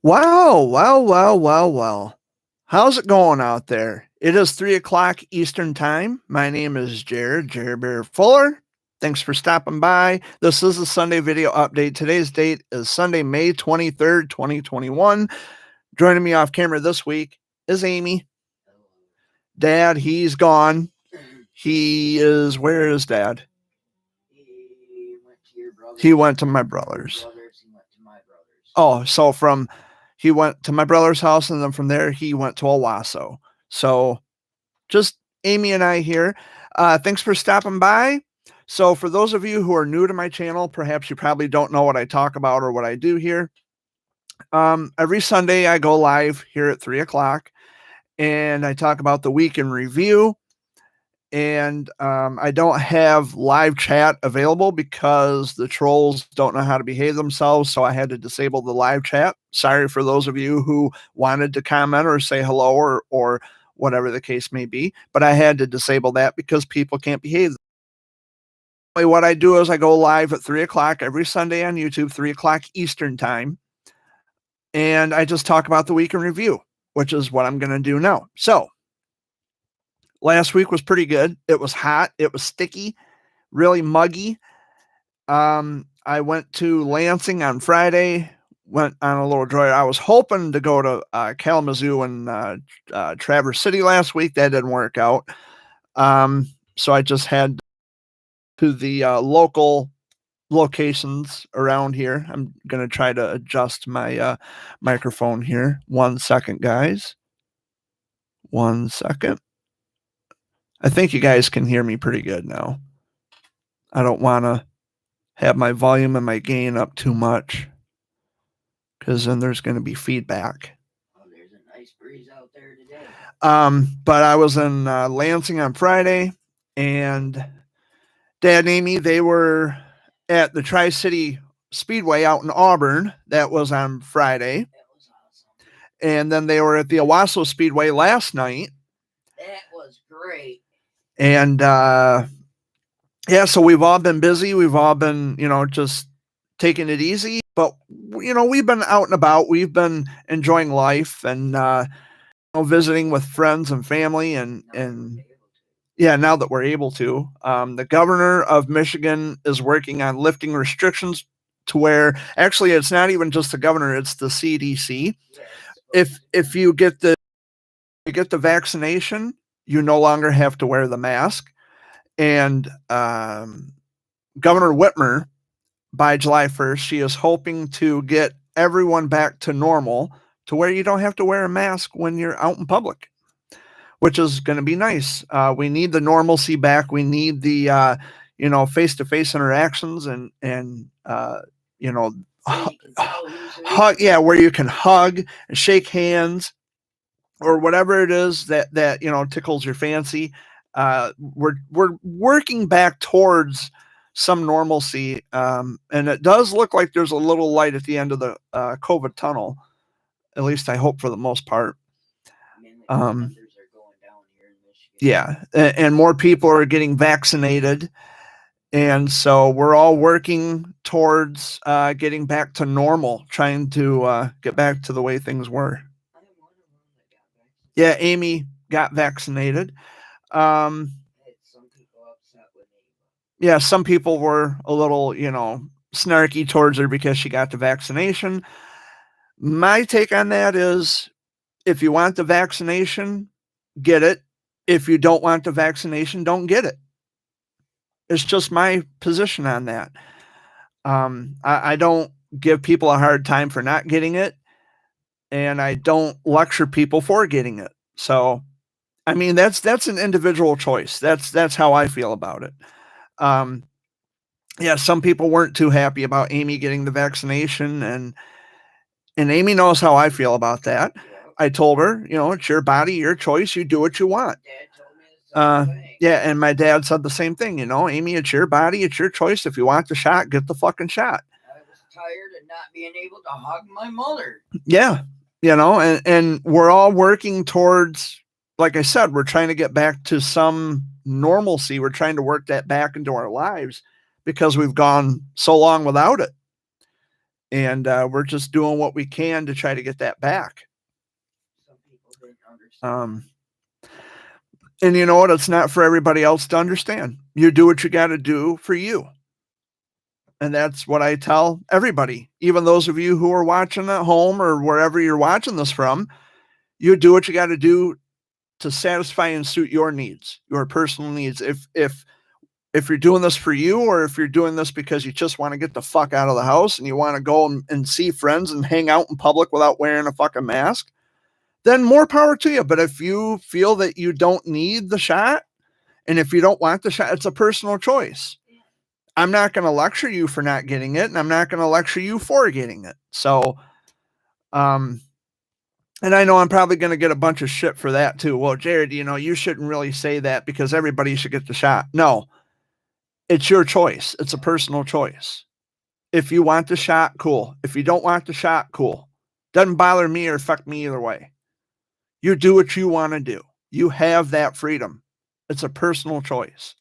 Wow, well. How's it going out there? It is 3 o'clock Eastern Time. My name is Jared Bear Fuller. Thanks for stopping by. This is a Sunday video update. Today's date is Sunday, May 23rd, 2021. Joining me off camera this week is Amy. Dad, he's gone. Where is Dad? He went to my brother's. Oh, so he went to my brother's house, and then from there he went to Owasso. So just Amy and I here. Thanks for stopping by. So for those of you who are new to my channel, perhaps you probably don't know what I talk about or what I do here. Every Sunday I go live here at 3 o'clock and I talk about the week in review. And I don't have live chat available because the trolls don't know how to behave themselves. So I had to disable the live chat. Sorry for those of you who wanted to comment or say hello or whatever the case may be. But I had to disable that because people can't behave. What I do is I go live at 3 o'clock every Sunday on YouTube, 3 o'clock Eastern Time. And I just talk about the week in review, which is what I'm going to do now. So last week was pretty good. It was hot. It was sticky, really muggy. I went to Lansing on Friday, went on a little joyride. I was hoping to go to Kalamazoo and Traverse City last week. That didn't work out. So I just had to the local locations around here. I'm going to try to adjust my microphone here. 1 second, guys. 1 second. I think you guys can hear me pretty good now. I don't want to have my volume and my gain up too much because then there's going to be feedback. Oh, there's a nice breeze out there today. But I was in Lansing on Friday, and Dad and Amy, they were at the Tri-City Speedway out in Auburn. That was on Friday. That was awesome. And then they were at the Owasso Speedway last night. That was great. And yeah, so we've all been busy. We've all been, just taking it easy. But, we've been out and about. We've been enjoying life and, visiting with friends and family. And yeah, now that we're able to. The governor of Michigan is working on lifting restrictions to where actually it's not even just the governor, it's the CDC. If you get the vaccination, you no longer have to wear the mask. And Governor Whitmer, by July 1st, she is hoping to get everyone back to normal to where you don't have to wear a mask when you're out in public, which is going to be nice. We need the normalcy back. We need the, face-to-face interactions and hug. Yeah, where you can hug and shake hands or whatever it is that tickles your fancy. We're working back towards some normalcy, and it does look like there's a little light at the end of the COVID tunnel. At least I hope for the most part. Yeah, and more people are getting vaccinated, and so we're all working towards getting back to normal, trying to get back to the way things were. Yeah, Amy got vaccinated. Yeah, some people were a little, snarky towards her because she got the vaccination. My take on that is if you want the vaccination, get it. If you don't want the vaccination, don't get it. It's just my position on that. I don't give people a hard time for not getting it, and I don't lecture people for getting it. So, I mean, that's an individual choice. That's how I feel about it. Yeah, some people weren't too happy about Amy getting the vaccination, and Amy knows how I feel about that. I told her, it's your body, your choice. You do what you want. Dad told me the same thing. Yeah, and my dad said the same thing. Amy, it's your body, it's your choice. If you want the shot, get the fucking shot. I was tired of not being able to hug my mother. Yeah, and we're all working towards, like I said, we're trying to get back to some normalcy. We're trying to work that back into our lives because we've gone so long without it. And we're just doing what we can to try to get that back. Some people didn't understand. And you know what? It's not for everybody else to understand. You do what you got to do for you. And that's what I tell everybody, even those of you who are watching at home or wherever you're watching this from. You do what you got to do to satisfy and suit your needs, your personal needs. If you're doing this for you, or if you're doing this because you just want to get the fuck out of the house and you want to go and see friends and hang out in public without wearing a fucking mask, then more power to you. But if you feel that you don't need the shot, and if you don't want the shot, it's a personal choice. I'm not going to lecture you for not getting it, and I'm not going to lecture you for getting it. So, and I know I'm probably going to get a bunch of shit for that too. Well, Jared, you shouldn't really say that because everybody should get the shot. No, it's your choice. It's a personal choice. If you want the shot, cool. If you don't want the shot, cool. Doesn't bother me or affect me either way. You do what you want to do. You have that freedom. It's a personal choice.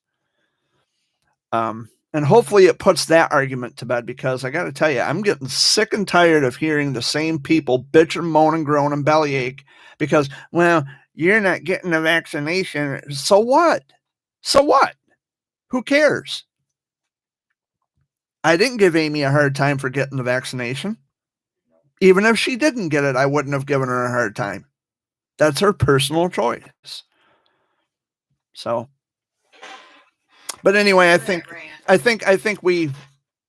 And hopefully it puts that argument to bed, because I got to tell you, I'm getting sick and tired of hearing the same people bitch and moan and groan and bellyache because, well, you're not getting the vaccination. So what? So what? Who cares? I didn't give Amy a hard time for getting the vaccination. Even if she didn't get it, I wouldn't have given her a hard time. That's her personal choice. So, but anyway, I think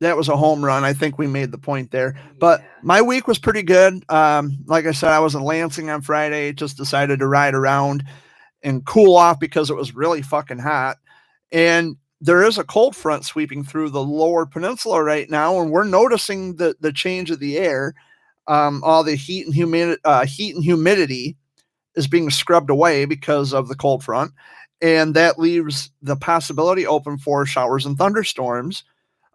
that was a home run. I think we made the point there. But my week was pretty good. Like I said, I was in Lansing on Friday. Just decided to ride around and cool off because it was really fucking hot. And there is a cold front sweeping through the lower peninsula right now, and we're noticing the change of the air. All the heat and humidity is being scrubbed away because of the cold front. And that leaves the possibility open for showers and thunderstorms,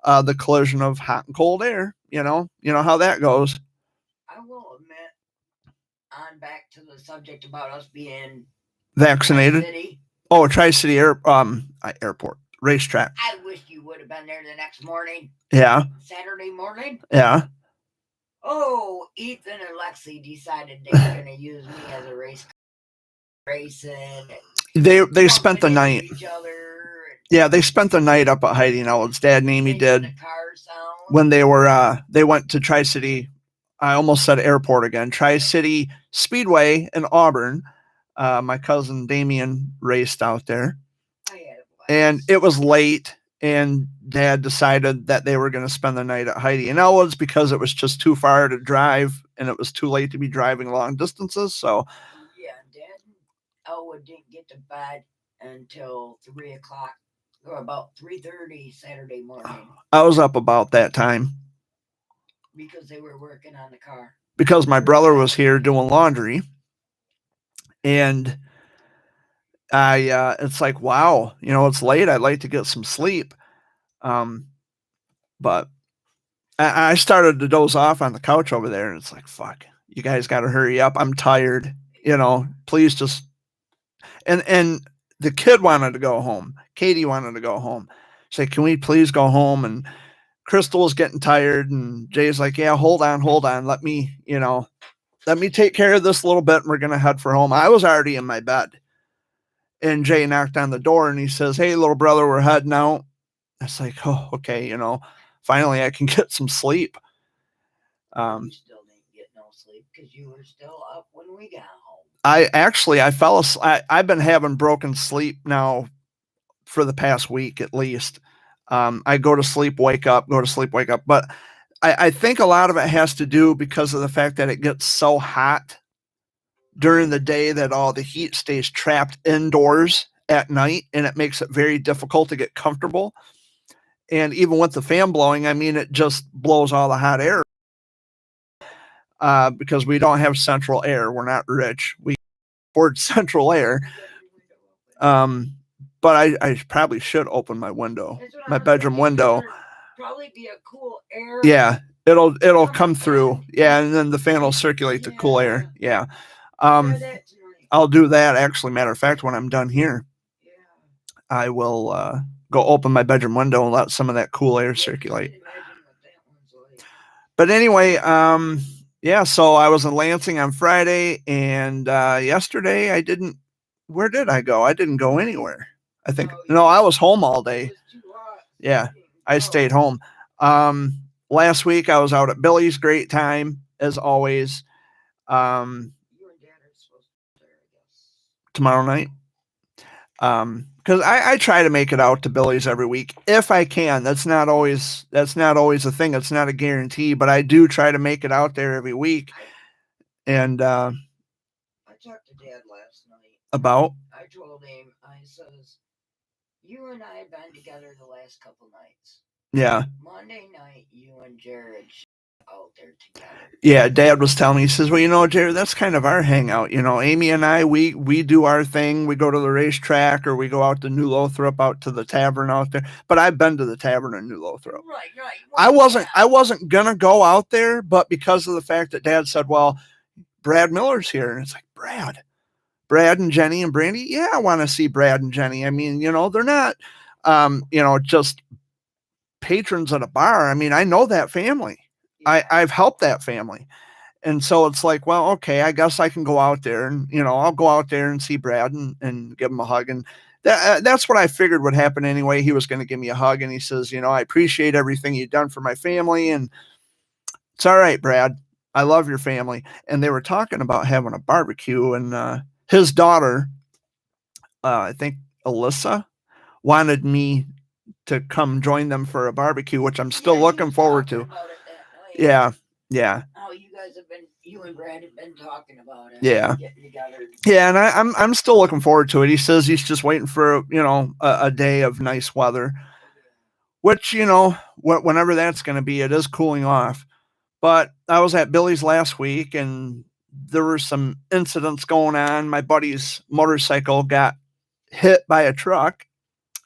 the collision of hot and cold air. You know how that goes. I will admit, on back to the subject about us being vaccinated. Tri-City. Oh, Tri-City Airport racetrack. I wish you would have been there the next morning. Yeah. Saturday morning. Yeah. Oh, Ethan and Lexi decided they were going to use me as a racing. They spent the night. Yeah, they spent the night up at Heidi and Elwood's. Dad and Amy did. When they went to Tri-City, I almost said airport again. Tri-City Speedway in Auburn. My cousin Damien raced out there. And it was late, and Dad decided that they were going to spend the night at Heidi and Elwood's because it was just too far to drive, and it was too late to be driving long distances. So, yeah, Dad and Elwood didn't get to bed until 3 o'clock or about 3:30 Saturday morning. I was up about that time because they were working on the car. Because my brother was here doing laundry, and it's like, wow, it's late. I'd like to get some sleep. But I started to doze off on the couch over there, and it's like, fuck, you guys got to hurry up. I'm tired, please just, and the kid wanted to go home. Katie wanted to go home. She's like, can we please go home? And Crystal was getting tired, and Jay's like, yeah, hold on. Let me take care of this a little bit, and we're going to head for home. I was already in my bed. And Jay knocked on the door, and he says, hey, little brother, we're heading out. It's like, oh, okay, finally I can get some sleep. You still didn't get no sleep because you were still up when we got home. I fell asleep. I've been having broken sleep now for the past week at least. I go to sleep, wake up, go to sleep, wake up. But I think a lot of it has to do because of the fact that it gets so hot during the day that all the heat stays trapped indoors at night, and it makes it very difficult to get comfortable. And even with the fan blowing, it just blows all the hot air. Because we don't have central air. We're not rich. We afford central air. But I probably should open my window, my bedroom window. Probably be a cool air. Yeah, it'll come through. Yeah, and then the fan will circulate the cool air. Yeah. I'll do that. Actually, matter of fact, when I'm done here, I will go open my bedroom window and let some of that cool air circulate. But anyway, yeah, so I was in Lansing on Friday, and yesterday I didn't. Where did I go? I didn't go anywhere. I think no, I was home all day. Yeah, I stayed home. Last week I was out at Billy's, great time as always. You and Dad are supposed to be there, I guess. Tomorrow night. Because I try to make it out to Billy's every week if I can. That's not always a thing. It's not a guarantee, but I do try to make it out there every week. And I talked to Dad last night. about I told him, I says, you and I have been together the last couple nights. Yeah. Monday night, you and Jared out there together. Yeah, Dad was telling me, he says, well, you know, Jared, that's kind of our hangout. You know, Amy and I, we do our thing. We go to the racetrack or we go out to New Lothrop, out to the tavern out there. But I've been to the tavern in New Lothrop. Right. Well, I wasn't gonna go out there, but because of the fact that Dad said, well, Brad Miller's here. And it's like, Brad and Jenny and Brandy. Yeah, I want to see Brad and Jenny. I mean, you know, they're not, just patrons at a bar. I mean, I know that family. Yeah. I've helped that family. And so it's like, well, okay, I guess I can go out there and, you know, I'll go out there and see Brad and give him a hug. And that's what I figured would happen anyway. He was going to give me a hug and he says, you know, I appreciate everything you've done for my family. And it's all right, Brad. I love your family. And they were talking about having a barbecue, and his daughter, I think Alyssa, wanted me to come join them for a barbecue, which I'm still looking forward to. Yeah. Oh, you and Brad have been talking about it. Yeah. Getting together. Yeah, and I'm still looking forward to it. He says he's just waiting for, you know, a day of nice weather, which, you know, whenever that's going to be, it is cooling off. But I was at Billy's last week and there were some incidents going on. My buddy's motorcycle got hit by a truck.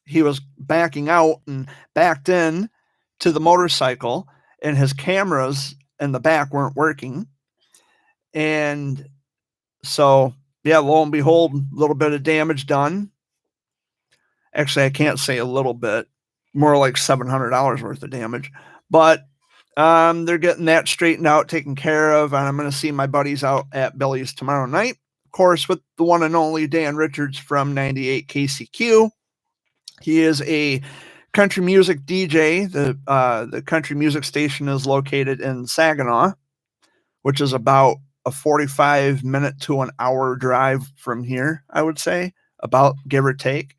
He was backing out and backed in to the motorcycle, and his cameras in the back weren't working. And so, yeah, lo and behold, a little bit of damage done. Actually, I can't say a little bit, more like $700 worth of damage. But they're getting that straightened out, taken care of, and I'm going to see my buddies out at Billy's tomorrow night. Of course, with the one and only Dan Richards from 98 KCQ. He is a country music DJ. The country music station is located in Saginaw, which is about a 45-minute to an hour drive from here, I would say, about, give or take.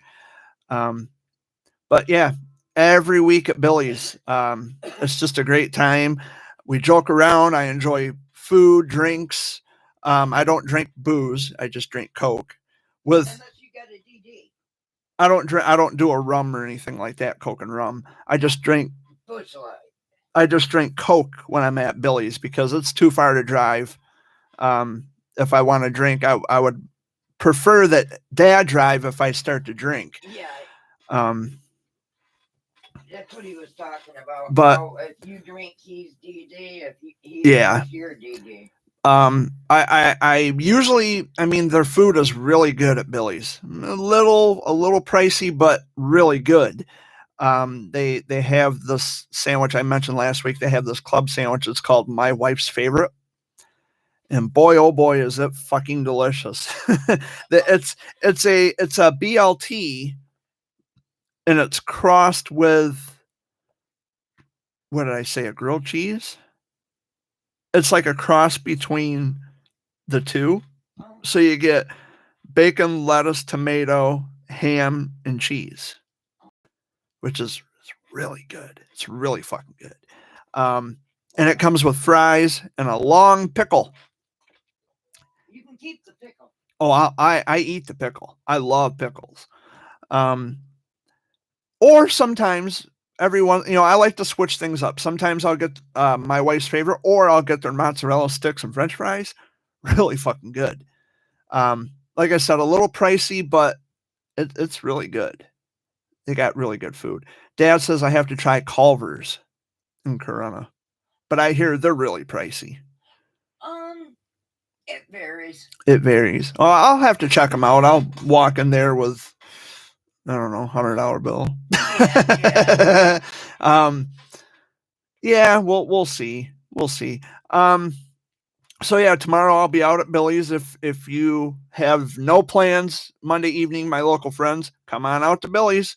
But yeah, every week at Billy's, it's just a great time. We joke around. I enjoy food, drinks. I don't drink booze. I just drink Coke. Unless you got a DD. I don't do a rum or anything like that, Coke and rum. I just drink Coke when I'm at Billy's because it's too far to drive. If I want to drink, I would prefer that Dad drive if I start to drink. Yeah. That's what he was talking about. But if you drink, he's DD. If he's your DD. I usually, I mean, their food is really good at Billy's. A little pricey, but really good. They have this sandwich I mentioned last week. They have this club sandwich. It's called My Wife's Favorite. And boy, oh boy, is it fucking delicious. It's a BLT, and it's crossed with, what did I say, a grilled cheese? It's like a cross between the two. So you get bacon, lettuce, tomato, ham, and cheese, which is really good. It's really fucking good. And it comes with fries and a long pickle. You can keep the pickle. Oh, I eat the pickle. I love pickles. Or sometimes everyone, you know, I like to switch things up. Sometimes I'll get My Wife's Favorite, or I'll get their mozzarella sticks and French fries. Really fucking good. Like I said, a little pricey, but it's really good. They got really good food. Dad says I have to try Culver's in Corona, but I hear they're really pricey. It varies. Oh, I'll have to check them out. I'll walk in there with, I don't know, $100 bill. Yeah, we'll see. we'll see. So yeah, tomorrow I'll be out at Billy's. If you have no plans Monday evening, my local friends, come on out to Billy's,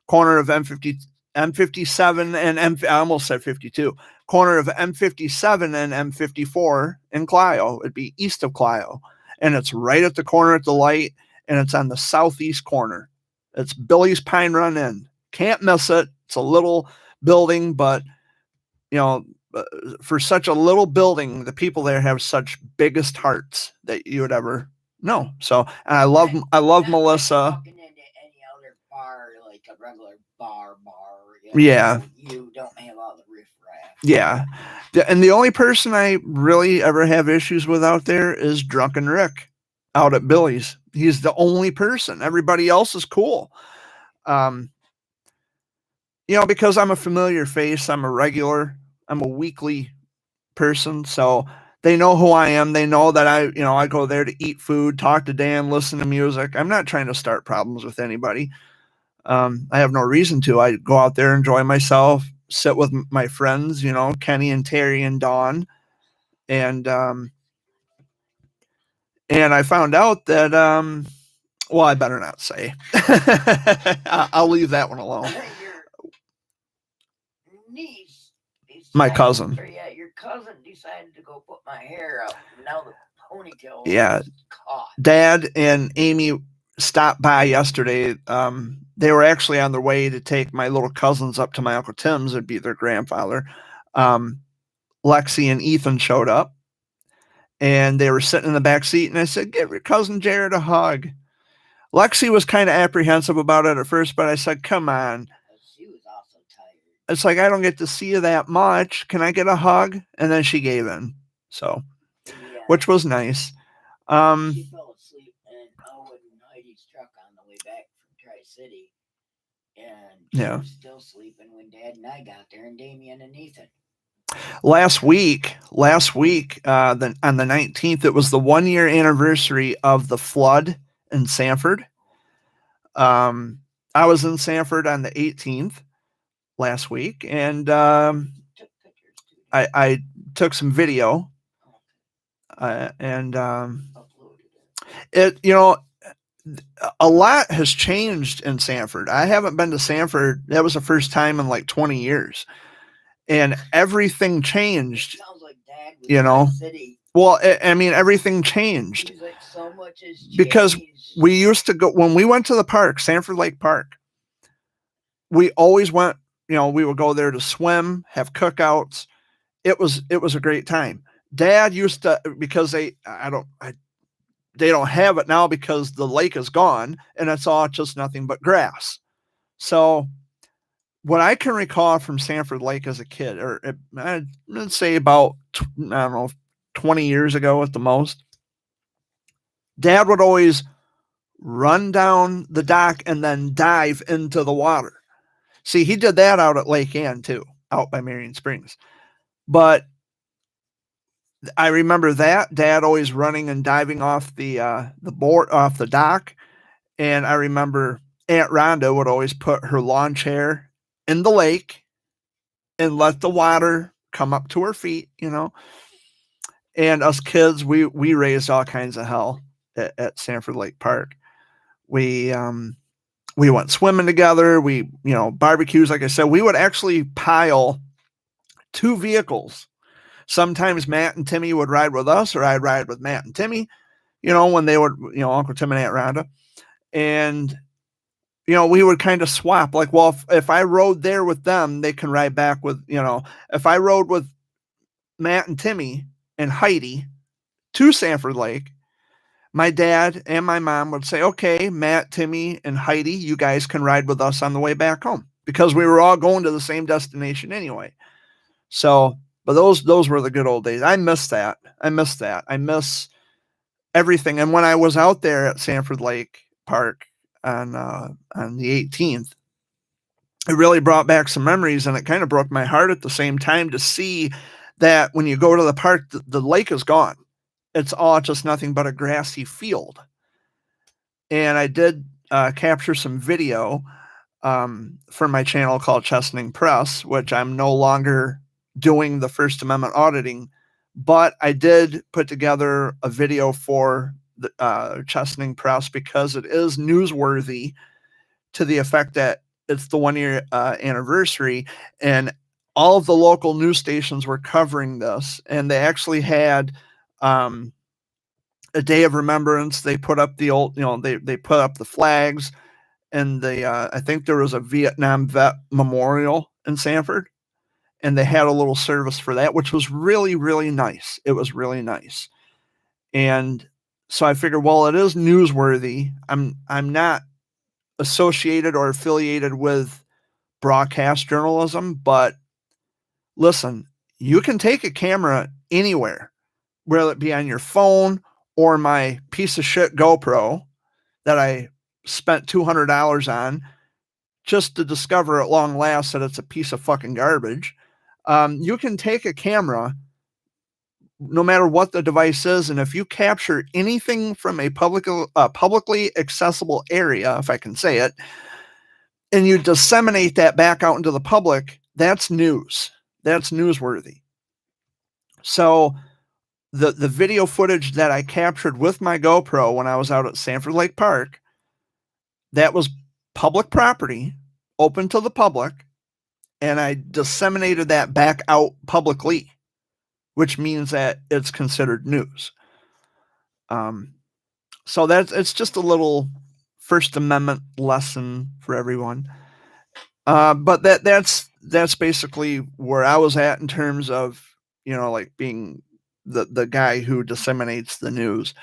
corner of M57 and I almost said 52, corner of M57 and M54 in Clio. It'd be east of Clio, and it's right at the corner at the light, and it's on the southeast corner. It's Billy's Pine Run Inn. Can't miss it. It's a little building, but for such a little building, the people there have such biggest hearts that you would ever know. So, and I love Melissa. Like walking into any other bar, like a regular bar, Yeah. You don't have all the riffraff. Yeah. And the only person I really ever have issues with out there is Drunken Rick out at Billy's. He's the only person. Everybody else is cool. Because I'm a familiar face, I'm a regular, I'm a weekly person. So they know who I am. They know that I go there to eat food, talk to Dan, listen to music. I'm not trying to start problems with anybody. I have no reason to. I go out there, enjoy myself, sit with my friends, Kenny and Terry and Dawn. And I found out that, well, I better not say. I'll leave that one alone. Your niece, my cousin. Your cousin decided to go put my hair up. Now the ponytail is caught. Dad and Amy stopped by yesterday. They were actually on their way to take my little cousins up to my Uncle Tim's. It'd be their grandfather. Lexi and Ethan showed up, and they were sitting in the back seat, and I said, "Give your cousin Jared a hug." Lexi was kind of apprehensive about it at first, but I said, "Come on." She was also tired. It's like, I don't get to see you that much. Can I get a hug? And then she gave in. So, which was nice. She fell asleep in Owen and Heidi's truck on the way back from Tri-City. And she was still sleeping when Dad and I got there, and Damien and Ethan. Last week, on the 19th, it was the 1-year anniversary of the flood in Sanford. I was in Sanford on the 18th last week, and I took some video, and it, a lot has changed in Sanford. I haven't been to Sanford. That was the first time in like 20 years. And everything changed. Sounds like Dad was in the city. Well, I mean, everything changed. He's like, so much has changed. Because we used to go, when we went to the park, Sanford Lake Park, we always went, we would go there to swim, have cookouts. It was a great time. Dad used to, because they don't have it now because the lake is gone and it's all just nothing but grass. So what I can recall from Sanford Lake as a kid, or I'd say about, 20 years ago at the most, Dad would always run down the dock and then dive into the water. See, he did that out at Lake Ann too, out by Marion Springs. But I remember that Dad always running and diving off the board, off the dock. And I remember Aunt Rhonda would always put her lawn chair in the lake and let the water come up to her feet, And us kids, we raised all kinds of hell at Sanford Lake Park. We went swimming together. We, barbecues, like I said, we would actually pile 2 vehicles. Sometimes Matt and Timmy would ride with us, or I'd ride with Matt and Timmy, when they would, Uncle Tim and Aunt Rhonda. And, we would kind of swap, like, well, if I rode there with them, they can ride back with, if I rode with Matt and Timmy and Heidi to Sanford Lake, my dad and my mom would say, okay, Matt, Timmy, and Heidi, you guys can ride with us on the way back home, because we were all going to the same destination anyway. So, but those were the good old days. I miss that. I miss everything. And when I was out there at Sanford Lake Park on the 18th, it really brought back some memories, and it kind of broke my heart at the same time to see that when you go to the park, the lake is gone. It's all just nothing but a grassy field. And I did capture some video for my channel called Chesaning Press, which I'm no longer doing the First Amendment auditing, but I did put together a video for the Chesaning Press because it is newsworthy to the effect that it's the 1-year anniversary, and all of the local news stations were covering this, and they actually had a day of remembrance. They put up the old, they put up the flags, and I think there was a Vietnam vet memorial in Sanford, and they had a little service for that, which was really, really nice. It was really nice. And so I figured, well, it is newsworthy. I'm not associated or affiliated with broadcast journalism, but listen, you can take a camera anywhere, whether it be on your phone or my piece of shit GoPro that I spent $200 on just to discover at long last that it's a piece of fucking garbage. You can take a camera no matter what the device is, and if you capture anything from a publicly accessible area, if I can say it, and you disseminate that back out into the public, that's news. That's newsworthy. So the video footage that I captured with my GoPro when I was out at Sanford Lake Park, that was public property, open to the public, and I disseminated that back out publicly, which means that it's considered news. So it's just a little First Amendment lesson for everyone. But that's basically where I was at in terms of, like being the guy who disseminates the news.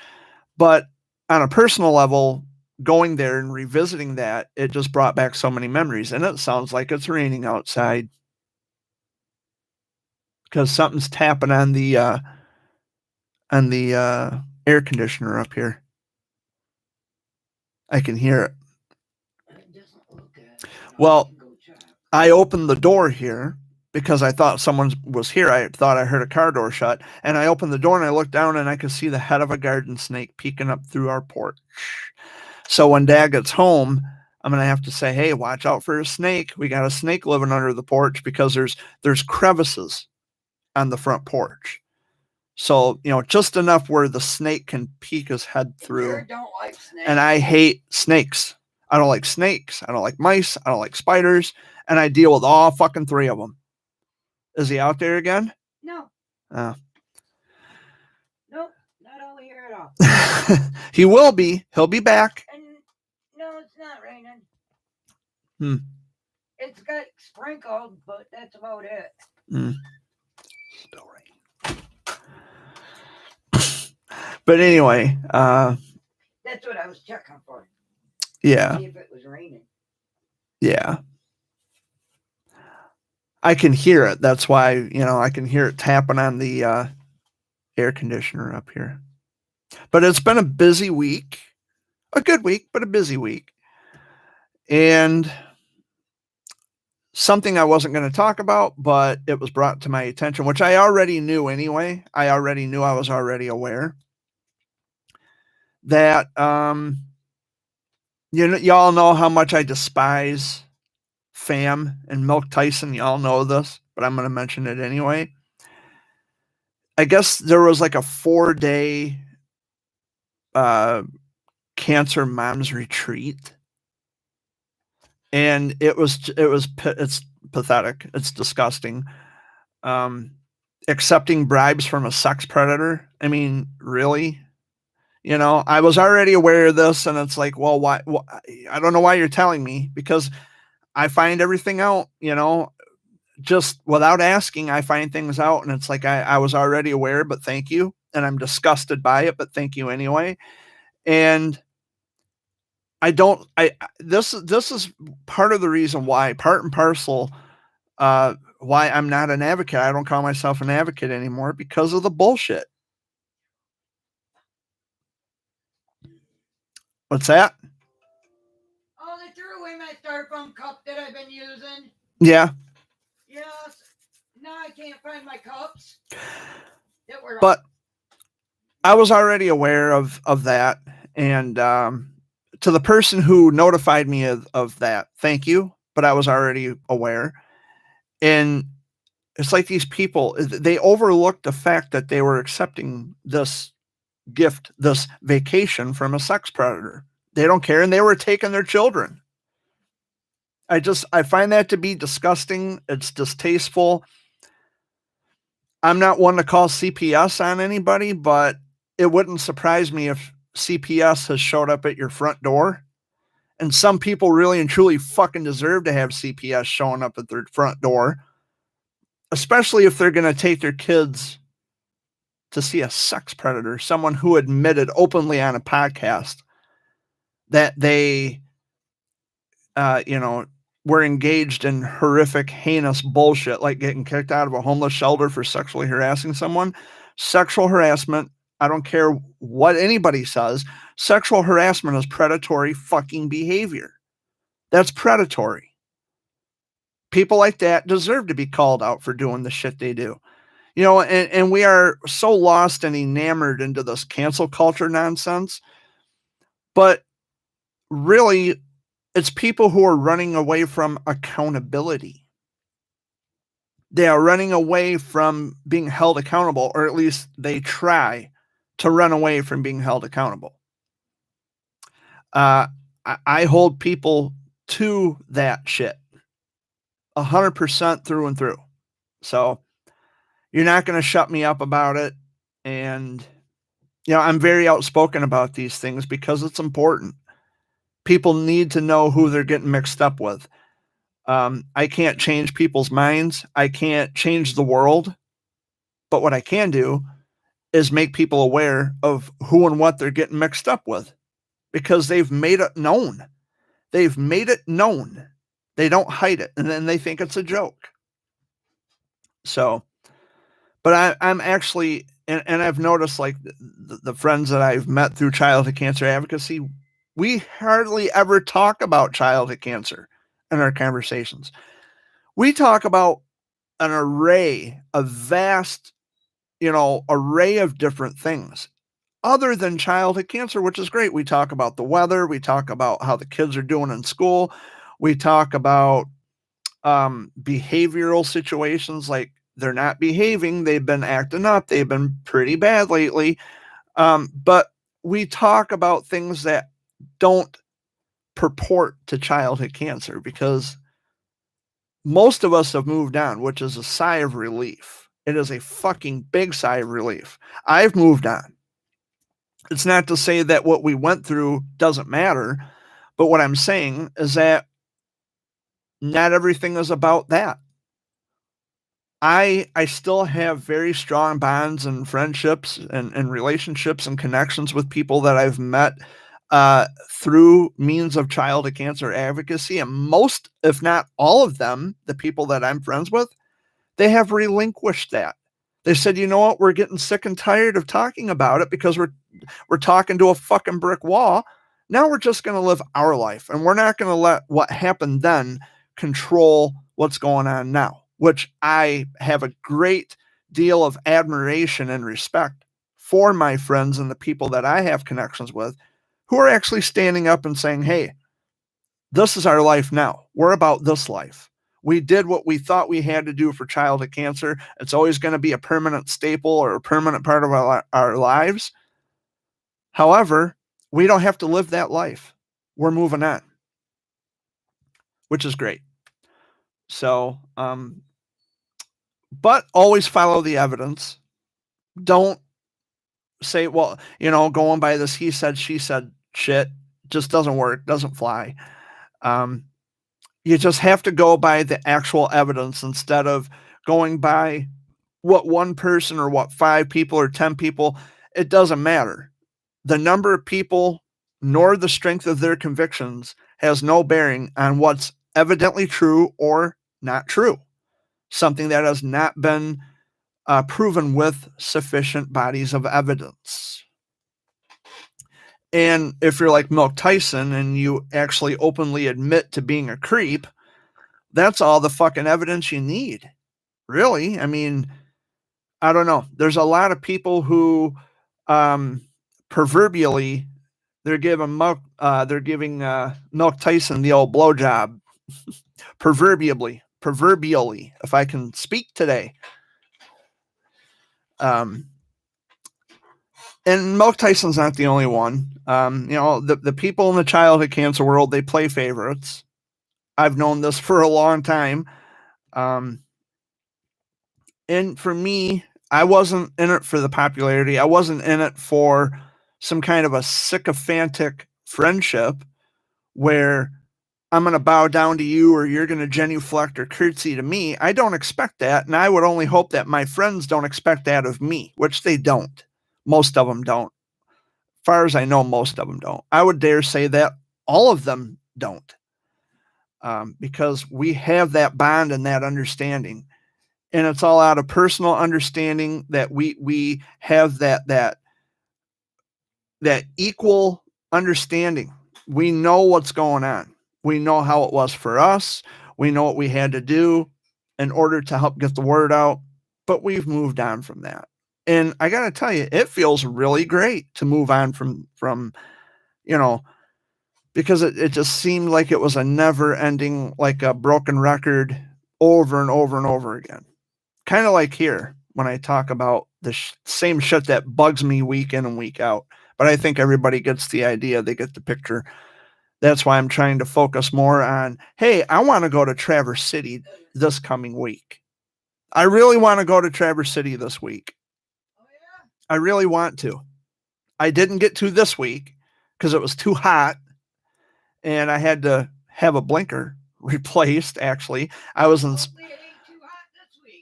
But on a personal level, going there and revisiting that, it just brought back so many memories. And it sounds like it's raining outside because something's tapping on the air conditioner up here. I can hear it. Well, I opened the door here because I thought someone was here. I thought I heard a car door shut, and I opened the door and I looked down and I could see the head of a garden snake peeking up through our porch. So when Dad gets home, I'm going to have to say, hey, watch out for a snake. We got a snake living under the porch because there's crevices on the front porch. So, just enough where the snake can peek his head through. You don't like snakes. And I hate snakes. I don't like snakes. I don't like mice. I don't like spiders. And I deal with all fucking 3 of them. Is he out there again? No. Oh. Nope. Not over here at all. He will be. He'll be back. And no, it's not raining. It's got sprinkled, but that's about it. Still raining. But anyway, that's what I was checking for. Yeah. See if it was raining. Yeah. I can hear it. That's why, I can hear it tapping on the air conditioner up here. But it's been a busy week. A good week, but a busy week. And something I wasn't going to talk about, but it was brought to my attention, which I already knew anyway. I was already aware that, y'all know how much I despise Pham and Milk Tyson. Y'all know this, but I'm going to mention it anyway. I guess there was like a 4-day cancer moms retreat. And it's pathetic. It's disgusting. Accepting bribes from a sex predator. I mean, really? I was already aware of this, and it's like, well, why? I don't know why you're telling me, because I find everything out, just without asking. I find things out, and it's like, I was already aware, but thank you. And I'm disgusted by it, but thank you anyway. And this is part of the reason why, part and parcel, why I'm not an advocate. I don't call myself an advocate anymore, because of the bullshit. What's that? Oh, they threw away my styrofoam cup that I've been using. Yeah. Yes. Now I can't find my cups. But I was already aware of that. And to the person who notified me of that, thank you. But I was already aware. And it's like these people, they overlooked the fact that they were accepting this gift, this vacation from a sex predator. They don't care, and they were taking their children. I find that to be disgusting. It's distasteful. I'm not one to call CPS on anybody, but it wouldn't surprise me if CPS has showed up at your front door. And some people really and truly fucking deserve to have CPS showing up at their front door, especially if they're going to take their kids to see a sex predator, someone who admitted openly on a podcast that they, were engaged in horrific, heinous bullshit, like getting kicked out of a homeless shelter for sexually harassing someone. Sexual harassment, I don't care what anybody says, sexual harassment is predatory fucking behavior. That's predatory. People like that deserve to be called out for doing the shit they do. And we are so lost and enamored into this cancel culture nonsense. But really, it's people who are running away from accountability. They are running away from being held accountable, or at least they try to run away from being held accountable. I hold people to that shit 100% through and through. So you're not going to shut me up about it. And, I'm very outspoken about these things because it's important. People need to know who they're getting mixed up with. I can't change people's minds. I can't change the world. But what I can do is make people aware of who and what they're getting mixed up with, because they've made it known. They've made it known. They don't hide it, and then they think it's a joke. So, but I'm actually, and I've noticed, like, the friends that I've met through childhood cancer advocacy, we hardly ever talk about childhood cancer in our conversations. We talk about an array, a vast, array of different things other than childhood cancer, which is great. We talk about the weather. We talk about how the kids are doing in school. We talk about behavioral situations, like they're not behaving. They've been acting up. They've been pretty bad lately. But we talk about things that don't purport to childhood cancer, because most of us have moved on, which is a sigh of relief. It is a fucking big sigh of relief. I've moved on. It's not to say that what we went through doesn't matter, but what I'm saying is that not everything is about that. I still have very strong bonds and friendships and relationships and connections with people that I've met through means of childhood cancer advocacy. And most, if not all of them, the people that I'm friends with, they have relinquished that. They said, you know what, we're getting sick and tired of talking about it because we're talking to a fucking brick wall. Now we're just going to live our life, and we're not going to let what happened then control what's going on now, which I have a great deal of admiration and respect for my friends and the people that I have connections with, who are actually standing up and saying, hey, this is our life now. We're about this life. We did what we thought we had to do for childhood cancer. It's always going to be a permanent staple or a permanent part of our lives. However, we don't have to live that life. We're moving on, which is great. So, but always follow the evidence. Don't say, well, going by this he said, she said shit just doesn't work, doesn't fly. You just have to go by the actual evidence instead of going by what one person or what 5 people or 10 people. It doesn't matter. The number of people nor the strength of their convictions has no bearing on what's evidently true or not true. Something that has not been proven with sufficient bodies of evidence. And if you're like Milk Tyson and you actually openly admit to being a creep, that's all the fucking evidence you need. Really? I mean, I don't know. There's a lot of people who proverbially they're giving Milk Tyson the old blowjob. Proverbially. proverbially, if I can speak today. And Mike Tyson's not the only one. The people in the childhood cancer world, they play favorites. I've known this for a long time. And for me, I wasn't in it for the popularity. I wasn't in it for some kind of a sycophantic friendship where I'm going to bow down to you or you're going to genuflect or curtsy to me. I don't expect that. And I would only hope that my friends don't expect that of me, which they don't. Most of them don't. As far as I know, most of them don't. I would dare say that all of them don't. Because we have that bond and that understanding. And it's all out of personal understanding that we have that equal understanding. We know what's going on. We know how it was for us. We know what we had to do in order to help get the word out, but we've moved on from that. And I got to tell you, it feels really great to move on from because it just seemed like it was a never ending, like a broken record over and over and over again. Kind of like here when I talk about the same shit that bugs me week in and week out. But I think everybody gets the idea. They get the picture. That's why I'm trying to focus more on, hey, I want to go to Traverse City this coming week. I really want to go to Traverse City this week. I really want to. I didn't get to this week because it was too hot and I had to have a blinker replaced. Actually, I was in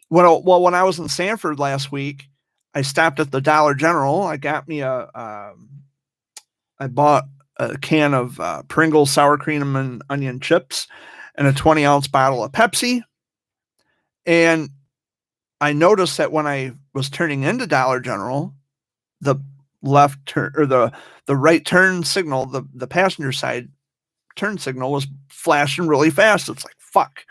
when I was in Sanford last week, I stopped at the Dollar General. I got me I bought a can of Pringles sour cream and onion chips and a 20-ounce bottle of Pepsi. And I noticed that when I was turning into Dollar General, the left turn or the right turn signal, the passenger side turn signal was flashing really fast. It's like, fuck.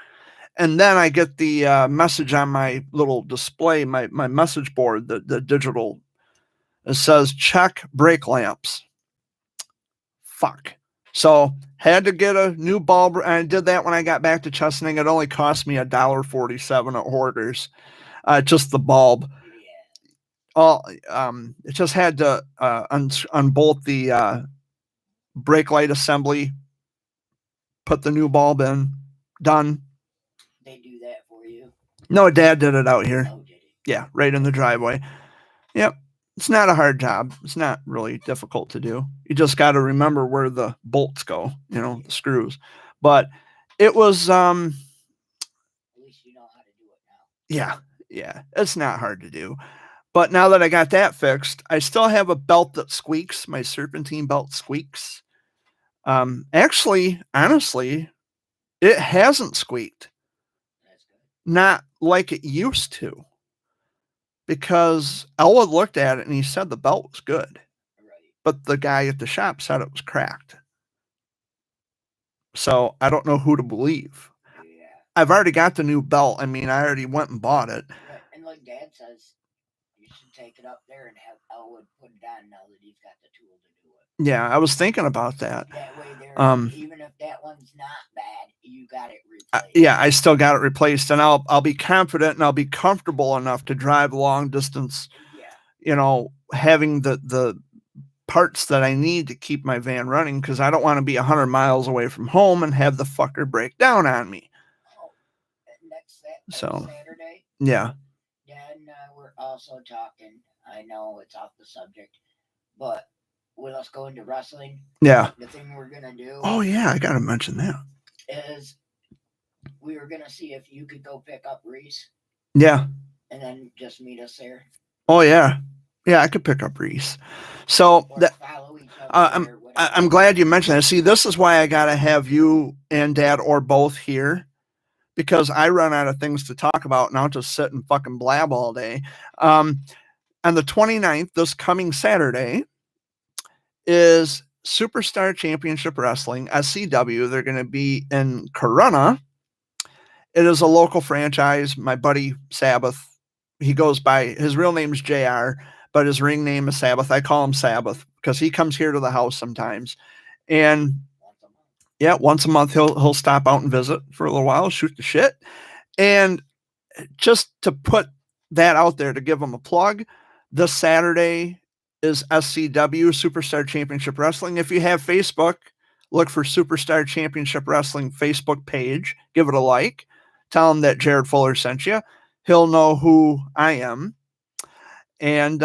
And then I get the message on my little display, my message board, the digital, it says check brake lamps. Fuck. So had to get a new bulb. And I did that when I got back to Chesaning. It only cost me $1.47 at Hoarders. Just the bulb. It just had to unbolt the brake light assembly, put the new bulb in, done. They do that for you? No, Dad did it out here. Oh, did he? Yeah, right in the driveway. Yep. It's not a hard job. It's not really difficult to do. You just got to remember where the bolts go, the screws. But it was At least you know how to do it now. Yeah. It's not hard to do. But now that I got that fixed, I still have a belt that squeaks. My serpentine belt squeaks. Actually, honestly, it hasn't squeaked. That's good. Not like it used to. Because Elwood looked at it and he said the belt was good. Right. But the guy at the shop said it was cracked. So I don't know who to believe. Yeah. I've already got the new belt. I mean, I already went and bought it. Right. And like Dad says, you should take it up there and have Elwood put it on now that he's got the tool to do it. Yeah, I was thinking about that. That way there, even if that one's not bad, you got it replaced. Yeah, I still got it replaced, and I'll be confident and I'll be comfortable enough to drive long distance. Yeah. Having the parts that I need to keep my van running, because I don't want to be 100 miles away from home and have the fucker break down on me. Oh, next Saturday. Yeah. Dad and I were also talking. I know it's off the subject, but with us going to wrestling, yeah, the thing we're gonna do. Oh yeah, I gotta mention that. Is we were gonna see if you could go pick up Reese. Yeah. And then just meet us there. Oh yeah, I could pick up Reese. So or that follow each other. I'm glad you mentioned that. See, this is why I gotta have you and Dad or both here, because I run out of things to talk about and I'll just sit and fucking blab all day. On the 29th, this coming Saturday, is Superstar Championship Wrestling, SCW. They're going to be in Corunna. It is a local franchise. My buddy Sabbath, he goes by, his real name is JR, but his ring name is Sabbath. I call him Sabbath because he comes here to the house sometimes. And once a month he'll stop out and visit for a little while, shoot the shit. And just to put that out there, to give them a plug, this Saturday is SCW, Superstar Championship Wrestling. If you have Facebook, look for Superstar Championship Wrestling Facebook page. Give it a like. Tell them that Jared Fuller sent you. He'll know who I am. And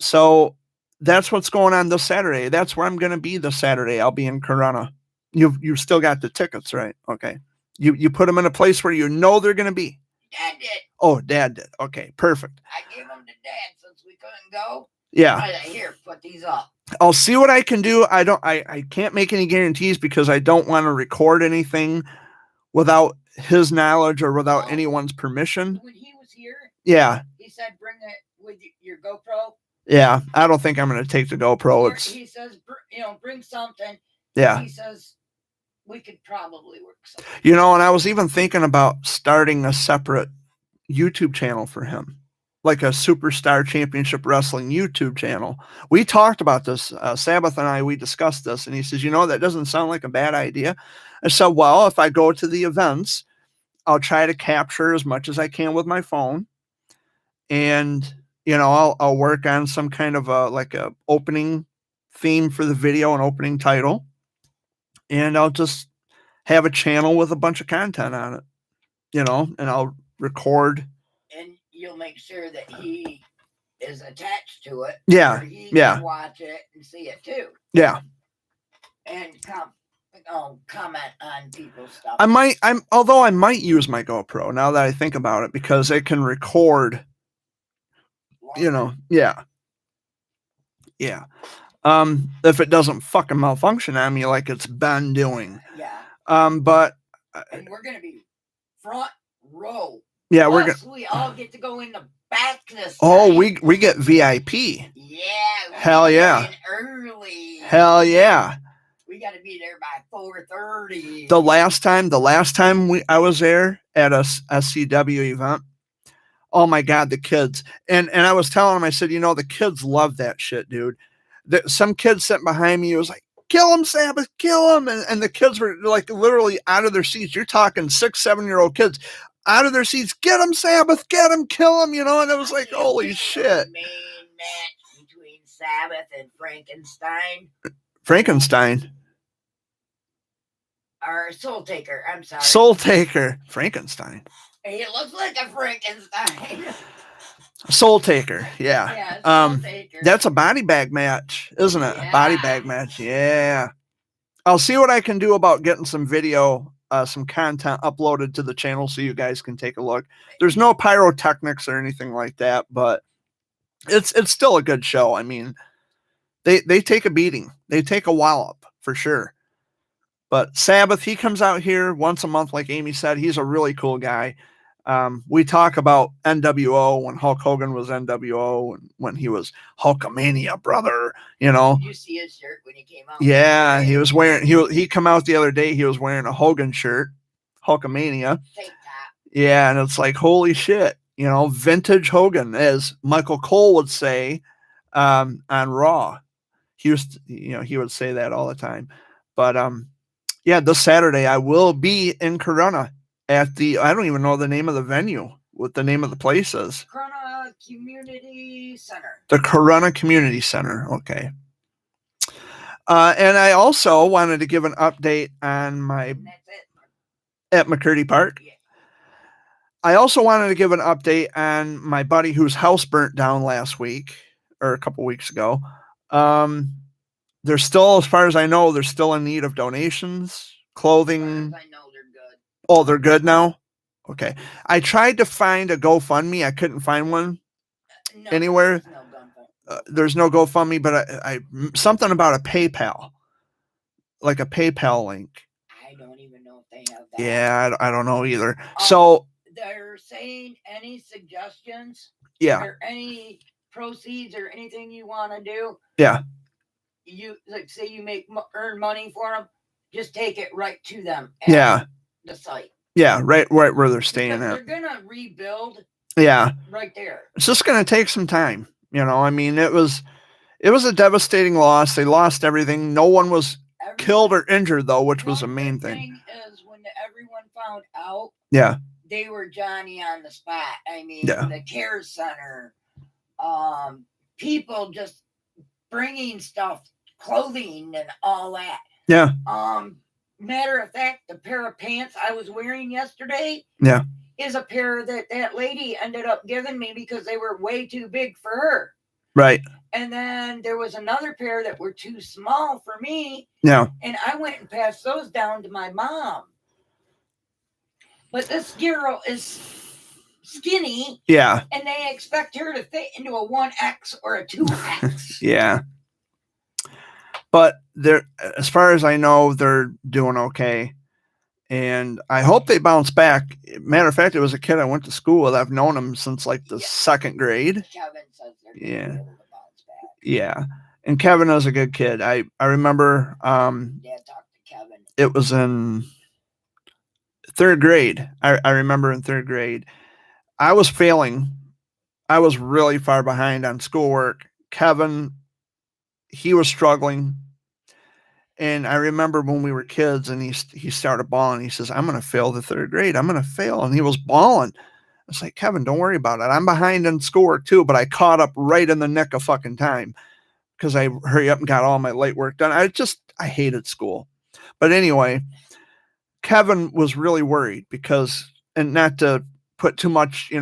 so that's what's going on this Saturday. That's where I'm going to be this Saturday. I'll be in Corona. You've still got the tickets, right? Okay. You put them in a place where you know they're going to be. Dad did. Oh, Dad did. Okay, perfect. I gave them to Dad since we couldn't go. Yeah. Here, put these up. I'll see what I can do. I can't make any guarantees because I don't want to record anything without his knowledge or without anyone's permission. When he was here, yeah, he said, bring it with your GoPro. Yeah, I don't think I'm going to take the GoPro. He says, bring something. Yeah. He says, we could probably work something. And I was even thinking about starting a separate YouTube channel for him, like a Superstar Championship Wrestling YouTube channel. We talked about this, Sabbath and I, we discussed this, and he says, that doesn't sound like a bad idea. I said, well, if I go to the events, I'll try to capture as much as I can with my phone. And, I'll work on some kind of a opening theme for the video, an opening title. And I'll just have a channel with a bunch of content on it, and I'll record. And you'll make sure that he is attached to it. Yeah. He can watch it and see it too. Yeah. And comment on people's stuff. I might use my GoPro now that I think about it, because it can record, yeah. Yeah. If it doesn't fucking malfunction on me like it's been doing. Yeah. But and we're gonna be front row. Yeah, we all get to go in the back this time. We get VIP. Yeah. Hell yeah. Early. Hell yeah. We got to be there by 4:30. The last time I was there at a SCW event. Oh my God, the kids. And I was telling them, I said, the kids love that shit, dude. Some kid sitting behind me was like, kill him, Sabbath, kill him. And the kids were like literally out of their seats. You're talking 6-7-year-old kids out of their seats. Get him, Sabbath, get him, kill him, and it was like, holy shit. The main match between Sabbath and Frankenstein. Frankenstein. Or Soul Taker, I'm sorry. Soul Taker. Frankenstein. He looks like a Frankenstein. Soul Taker, yeah. Yeah, Soul Taker. That's a body bag match, isn't it? Yeah. A body bag match, yeah. I'll see what I can do about getting some video, some content uploaded to the channel so you guys can take a look. There's no pyrotechnics or anything like that, but it's still a good show. I mean, they take a beating. They take a wallop for sure. But Sabbath, he comes out here once a month, like Amy said. He's a really cool guy. We talk about NWO when Hulk Hogan was NWO and when he was Hulkamania, brother. Did you see his shirt when he came out? Yeah, he was wearing. He come out the other day. He was wearing a Hogan shirt, Hulkamania. Tank top. Yeah, and it's like, holy shit, vintage Hogan, as Michael Cole would say on Raw. He would say that all the time. But yeah, this Saturday I will be in Corona at I don't even know the name of the venue, what the name of the place is. Corona Community Center. The Corona Community Center. Okay. And I also wanted to give an update on at McCurdy Park. Yeah. I also wanted to give an update on my buddy whose house burnt down last week or a couple weeks ago. They're still, as far as I know, they're still in need of donations, clothing. As I know, they're good. Oh, they're good now? Okay. I tried to find a GoFundMe. I couldn't find one anywhere. There's no GoFundMe, but I something about a PayPal, like a PayPal link. I don't even know if they have that. Yeah, I don't know either. So they're saying any suggestions? Yeah. Or any proceeds or anything you want to do? Yeah. You say you earn money for them, just take it right to them. Yeah. The site. Yeah, right where they're staying at. They're gonna rebuild. Yeah. Right there. It's just gonna take some time. I mean, it was a devastating loss. They lost everything. No one was killed or injured though, which was the main thing. Is when everyone found out. Yeah. they were Johnny on the spot. I mean, Yeah. the care center, people just bringing stuff, clothing and all that. Yeah. Matter of fact, the pair of pants I was wearing yesterday, yeah, is a pair that lady ended up giving me because they were way too big for her. Right. And then there was another pair that were too small for me. Yeah. And I went and passed those down to my mom. But this girl is skinny. Yeah. And they expect her to fit into a 1X or a 2X. Yeah. But they're, as far as I know, they're doing okay. And I hope they bounce back. Matter of fact, it was a kid I went to school with. I've known him since like the second grade. Kevin says they're Yeah. able to bounce back. Yeah. And Kevin is a good kid. I remember Dad talked to Kevin. It was in third grade. I remember in third grade. I was failing. I was really far behind on schoolwork. Kevin, he was struggling. And I remember when we were kids and he started bawling. He says, I'm going to fail the third grade. I'm going to fail. And he was bawling. I was like, Kevin, don't worry about it. I'm behind in schoolwork too, but I caught up right in the nick of fucking time because I hurry up and got all my late work done. I hated school. But anyway, Kevin was really worried because, and not to put too much,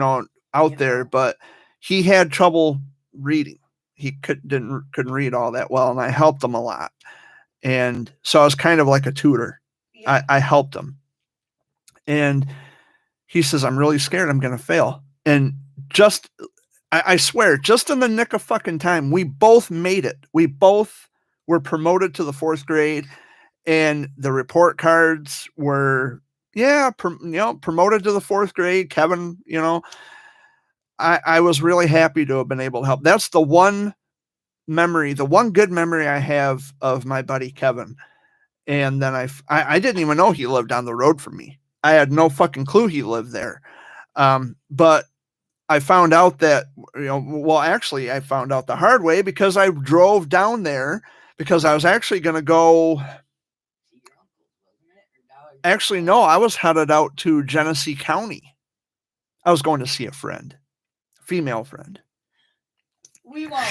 out there, but he had trouble reading. He couldn't read all that well, and I helped him a lot. And so I was kind of like a tutor. Yeah. I helped him. And he says, I'm really scared I'm going to fail. And I swear, just in the nick of fucking time, we both made it. We both were promoted to the 4th grade, and the report cards were, promoted to the 4th grade. Kevin, I was really happy to have been able to help. That's the one memory, the one good memory I have of my buddy Kevin. And then I didn't even know he lived down the road from me. I had no fucking clue he lived there. But I found out that, actually I found out the hard way because I drove down there because I was actually going to go. Actually, no, I was headed out to Genesee County. I was going to see a friend, female friend. We won't.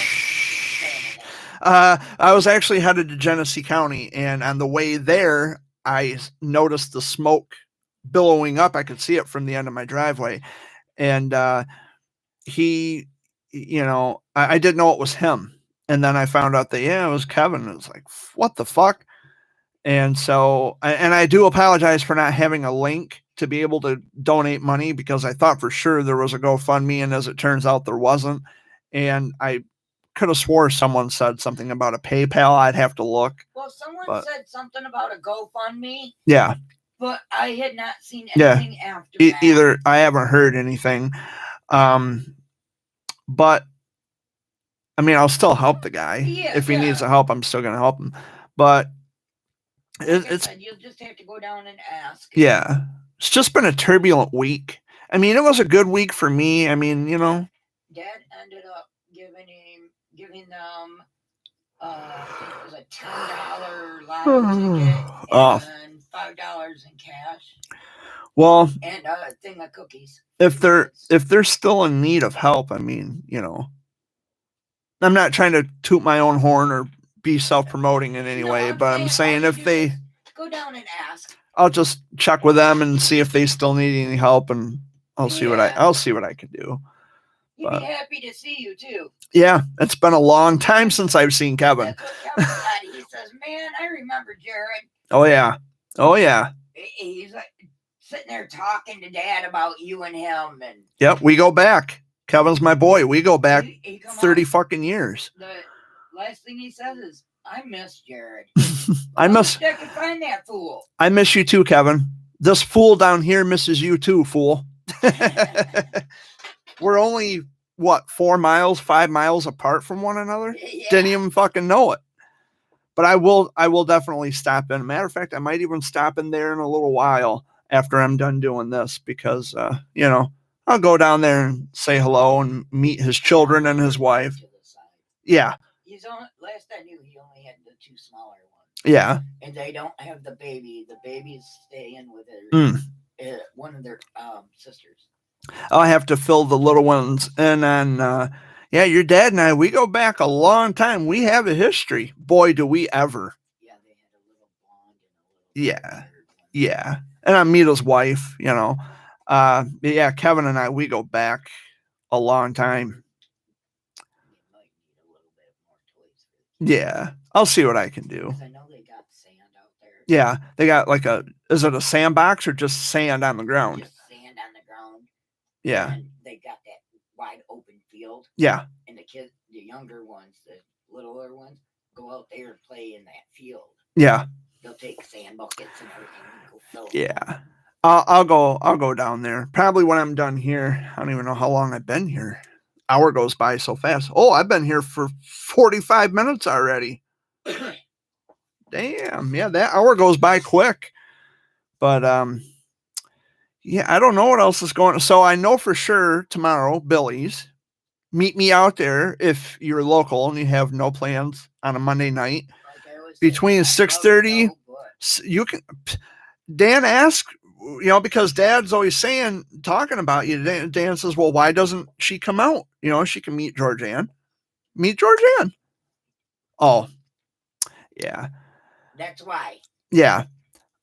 I was actually headed to Genesee County, and on the way there, I noticed the smoke billowing up. I could see it from the end of my driveway. And he, I didn't know it was him. And then I found out that, it was Kevin. It was like, what the fuck? And so, and I do apologize for not having a link to be able to donate money because I thought for sure there was a GoFundMe, and as it turns out, there wasn't. And I could have swore someone said something about a PayPal. I'd have to look. Well, someone said something about a GoFundMe. Yeah. But I had not seen anything after that. Either. I haven't heard anything. But I mean, I'll still help the guy. If he needs help, I'm still going to help him. But it's you'll just have to go down and ask. Yeah. It's just been a turbulent week. I mean, it was a good week for me. I mean, Dad ended up giving them it was a $10 lottery ticket and $5 in cash. Well, and a thing of cookies. If they're still in need of help, I mean, I'm not trying to toot my own horn or be self-promoting in any way, but I'm saying if they go down and ask, I'll just check with them and see if they still need any help, and I'll see what I can do. He'd be happy to see you too. Yeah, it's been a long time since I've seen Kevin. That's what Kevin said. He says, "Man, I remember Jared." Oh yeah. He's like sitting there talking to Dad about you and him, and yep, we go back. Kevin's my boy. We go back 30 fucking years. The last thing he says is, "I miss Jared." I can find that fool. I miss you too, Kevin. This fool down here misses you too, fool. We're only 5 miles apart from one another. Yeah. Didn't even fucking know it. But I will definitely stop in. Matter of fact, I might even stop in there in a little while after I'm done doing this because I'll go down there and say hello and meet his children and his wife. Yeah. Last I knew, he only had the 2 smaller ones. Yeah. And they don't have the baby. The baby's staying with her One of their sisters. I'll have to fill the little ones in on. Yeah, your dad and I, we go back a long time. We have a history. Boy, do we ever. Yeah, they had a little blonde and a little. Yeah. And I'm Mita's wife, you know. Yeah, Kevin and I, we go back a long time. Yeah, I'll see what I can do. I know they got sand out there. Yeah, they got like is it a sandbox or just sand on the ground? Just sand on the ground. Yeah. And they got that wide open field. Yeah. And the kids, the younger ones, the littler ones, go out there and play in that field. Yeah. They'll take sand buckets and everything and go fill them. Yeah. I'll go down there. Probably when I'm done here. I don't even know how long I've been here. Hour goes by so fast. Oh, I've been here for 45 minutes already. Damn. Yeah, that hour goes by quick. But yeah, I don't know what else is going on. So I know for sure tomorrow, Billy's. Meet me out there if you're local and you have no plans on a Monday night. Between 6:30, you can. Dan asked, you know, because Dad's always talking about you. Dan says, well, why doesn't she come out? You know, she can meet Georgianne. Meet Georgianne. Oh, yeah. That's why. Yeah.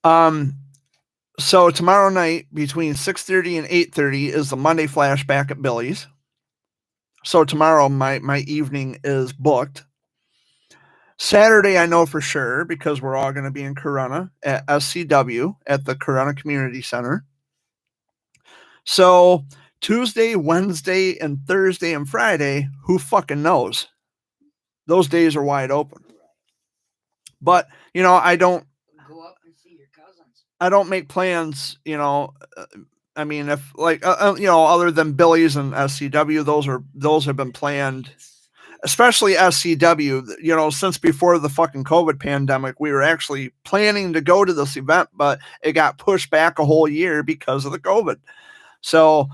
So tomorrow night between 6:30 and 8:30 is the Monday flashback at Billy's. So tomorrow my evening is booked. Saturday I know for sure because we're all going to be in Corunna at SCW at the Corunna Community Center. So Tuesday, Wednesday, and Thursday and Friday, who fucking knows? Those days are wide open. But, you know, I don't go up and see your cousins. I don't make plans, you know. I mean, if like, you know, other than Billy's and SCW, those have been planned, especially SCW, you know, since before the fucking COVID pandemic, we were actually planning to go to this event, but it got pushed back a whole year because of the COVID. So,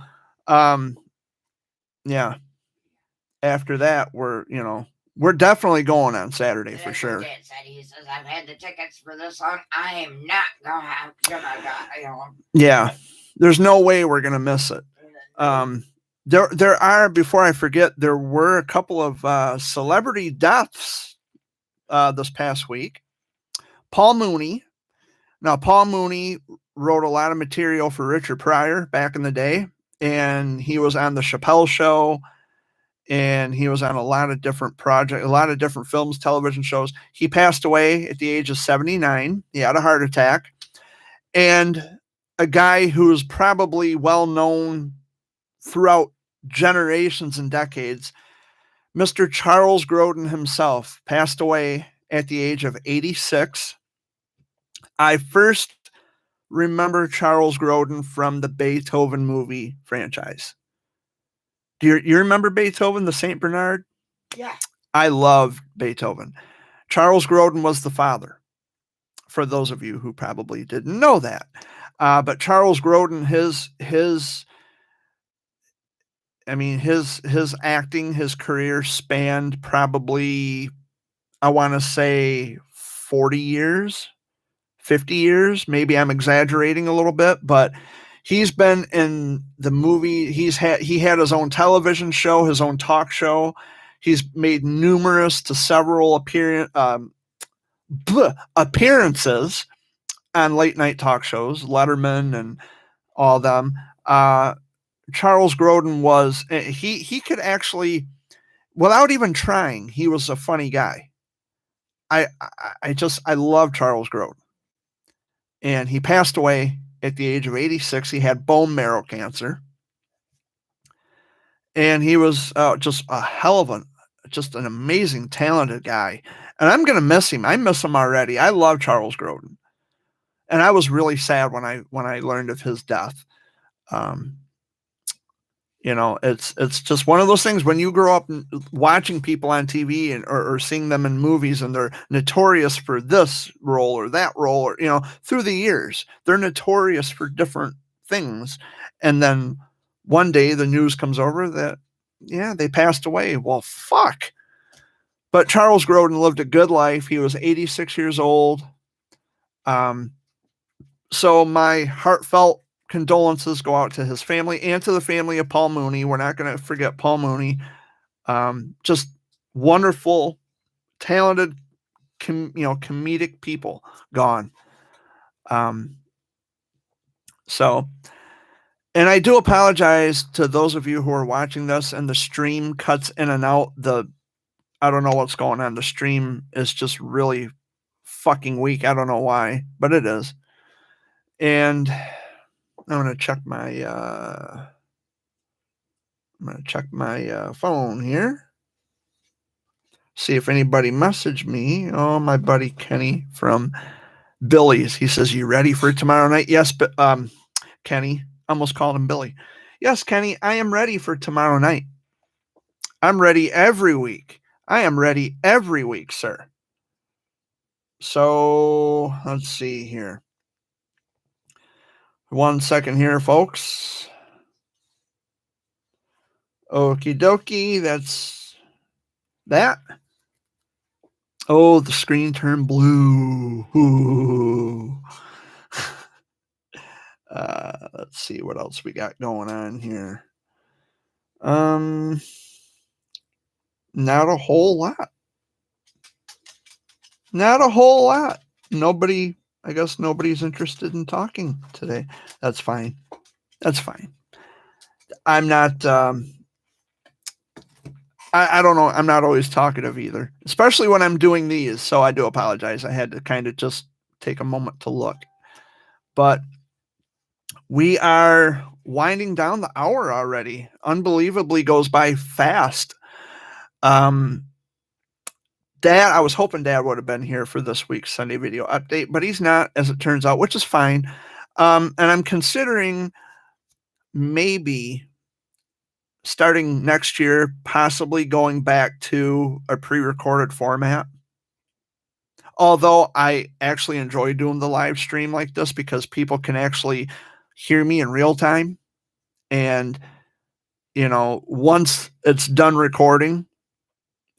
yeah, after that, we're definitely going on Saturday for sure. Dad said, he says, I've had the tickets for this one. I am not going to have them. Yeah. There's no way we're going to miss it. There are, before I forget, there were a couple of celebrity deaths this past week. Paul Mooney. Now, Paul Mooney wrote a lot of material for Richard Pryor back in the day, and he was on the Chappelle Show, and he was on a lot of different projects, a lot of different films, television shows. He passed away at the age of 79. He had a heart attack. And a guy who's probably well known throughout generations and decades, Mr. Charles Grodin himself passed away at the age of 86. I first remember Charles Grodin from the Beethoven movie franchise. Do you remember Beethoven, the St. Bernard? Yeah. I love Beethoven. Charles Grodin was the father, for those of you who probably didn't know that. But Charles Grodin, his acting, his career spanned probably, I want to say 40 years, 50 years. Maybe I'm exaggerating a little bit, but he's been in the movie. He had his own television show, his own talk show. He's made numerous to several appearances on late night talk shows, Letterman and all of them. Charles Grodin was, he could actually, without even trying, he was a funny guy. I love Charles Grodin. And he passed away at the age of 86. He had bone marrow cancer. And he was just a hell of just an amazing, talented guy. And I'm going to miss him. I miss him already. I love Charles Grodin. And I was really sad when I learned of his death. You know, it's just one of those things when you grow up watching people on TV or seeing them in movies, and they're notorious for this role or that role, or, you know, through the years, they're notorious for different things. And then one day the news comes over that, yeah, they passed away. Well, fuck. But Charles Grodin lived a good life. He was 86 years old. So my heartfelt condolences go out to his family and to the family of Paul Mooney. We're not going to forget Paul Mooney. Just wonderful, talented, comedic people gone. So, and I do apologize to those of you who are watching this and the stream cuts in and out. I don't know what's going on. The stream is just really fucking weak. I don't know why, but it is. And I'm going to check my phone here. See if anybody messaged me. Oh, my buddy Kenny from Billy's. He says, "You ready for tomorrow night?" Yes, but Kenny, almost called him Billy. Yes, Kenny, I am ready for tomorrow night. I'm ready every week. I am ready every week, sir. So let's see here. 1 second here, folks. Okie dokie, that's that. Oh, the screen turned blue. Ooh. Let's see what else we got going on here. Not a whole lot. Not a whole lot. I guess nobody's interested in talking today. That's fine. That's fine. I'm not, I don't know. I'm not always talkative either, especially when I'm doing these. So I do apologize. I had to kind of just take a moment to look. But we are winding down the hour already. Unbelievably goes by fast. Dad, I was hoping Dad would have been here for this week's Sunday video update, but he's not, as it turns out, which is fine. And I'm considering maybe starting next year, possibly going back to a pre-recorded format. Although I actually enjoy doing the live stream like this because people can actually hear me in real time. And, once it's done recording,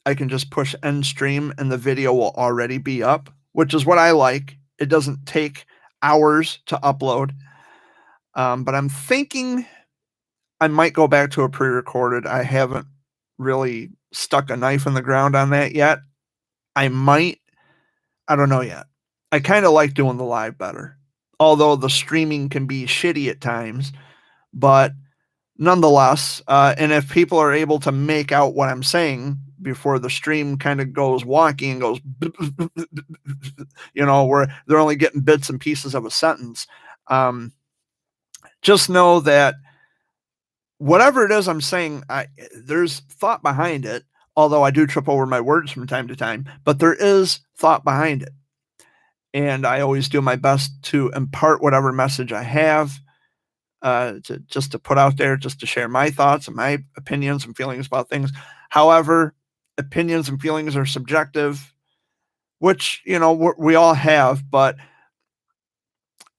I can just push end stream and the video will already be up, which is what I like. It doesn't take hours to upload. But I'm thinking I might go back to a pre-recorded. I haven't really stuck a knife in the ground on that yet. I might. I don't know yet. I kind of like doing the live better, although the streaming can be shitty at times. But nonetheless, and if people are able to make out what I'm saying before the stream kind of goes wonky and goes, where they're only getting bits and pieces of a sentence, just know that whatever it is I'm saying, there's thought behind it, although I do trip over my words from time to time, but there is thought behind it. And I always do my best to impart whatever message I have, to put out there, just to share my thoughts and my opinions and feelings about things. However, opinions and feelings are subjective, which, we all have, but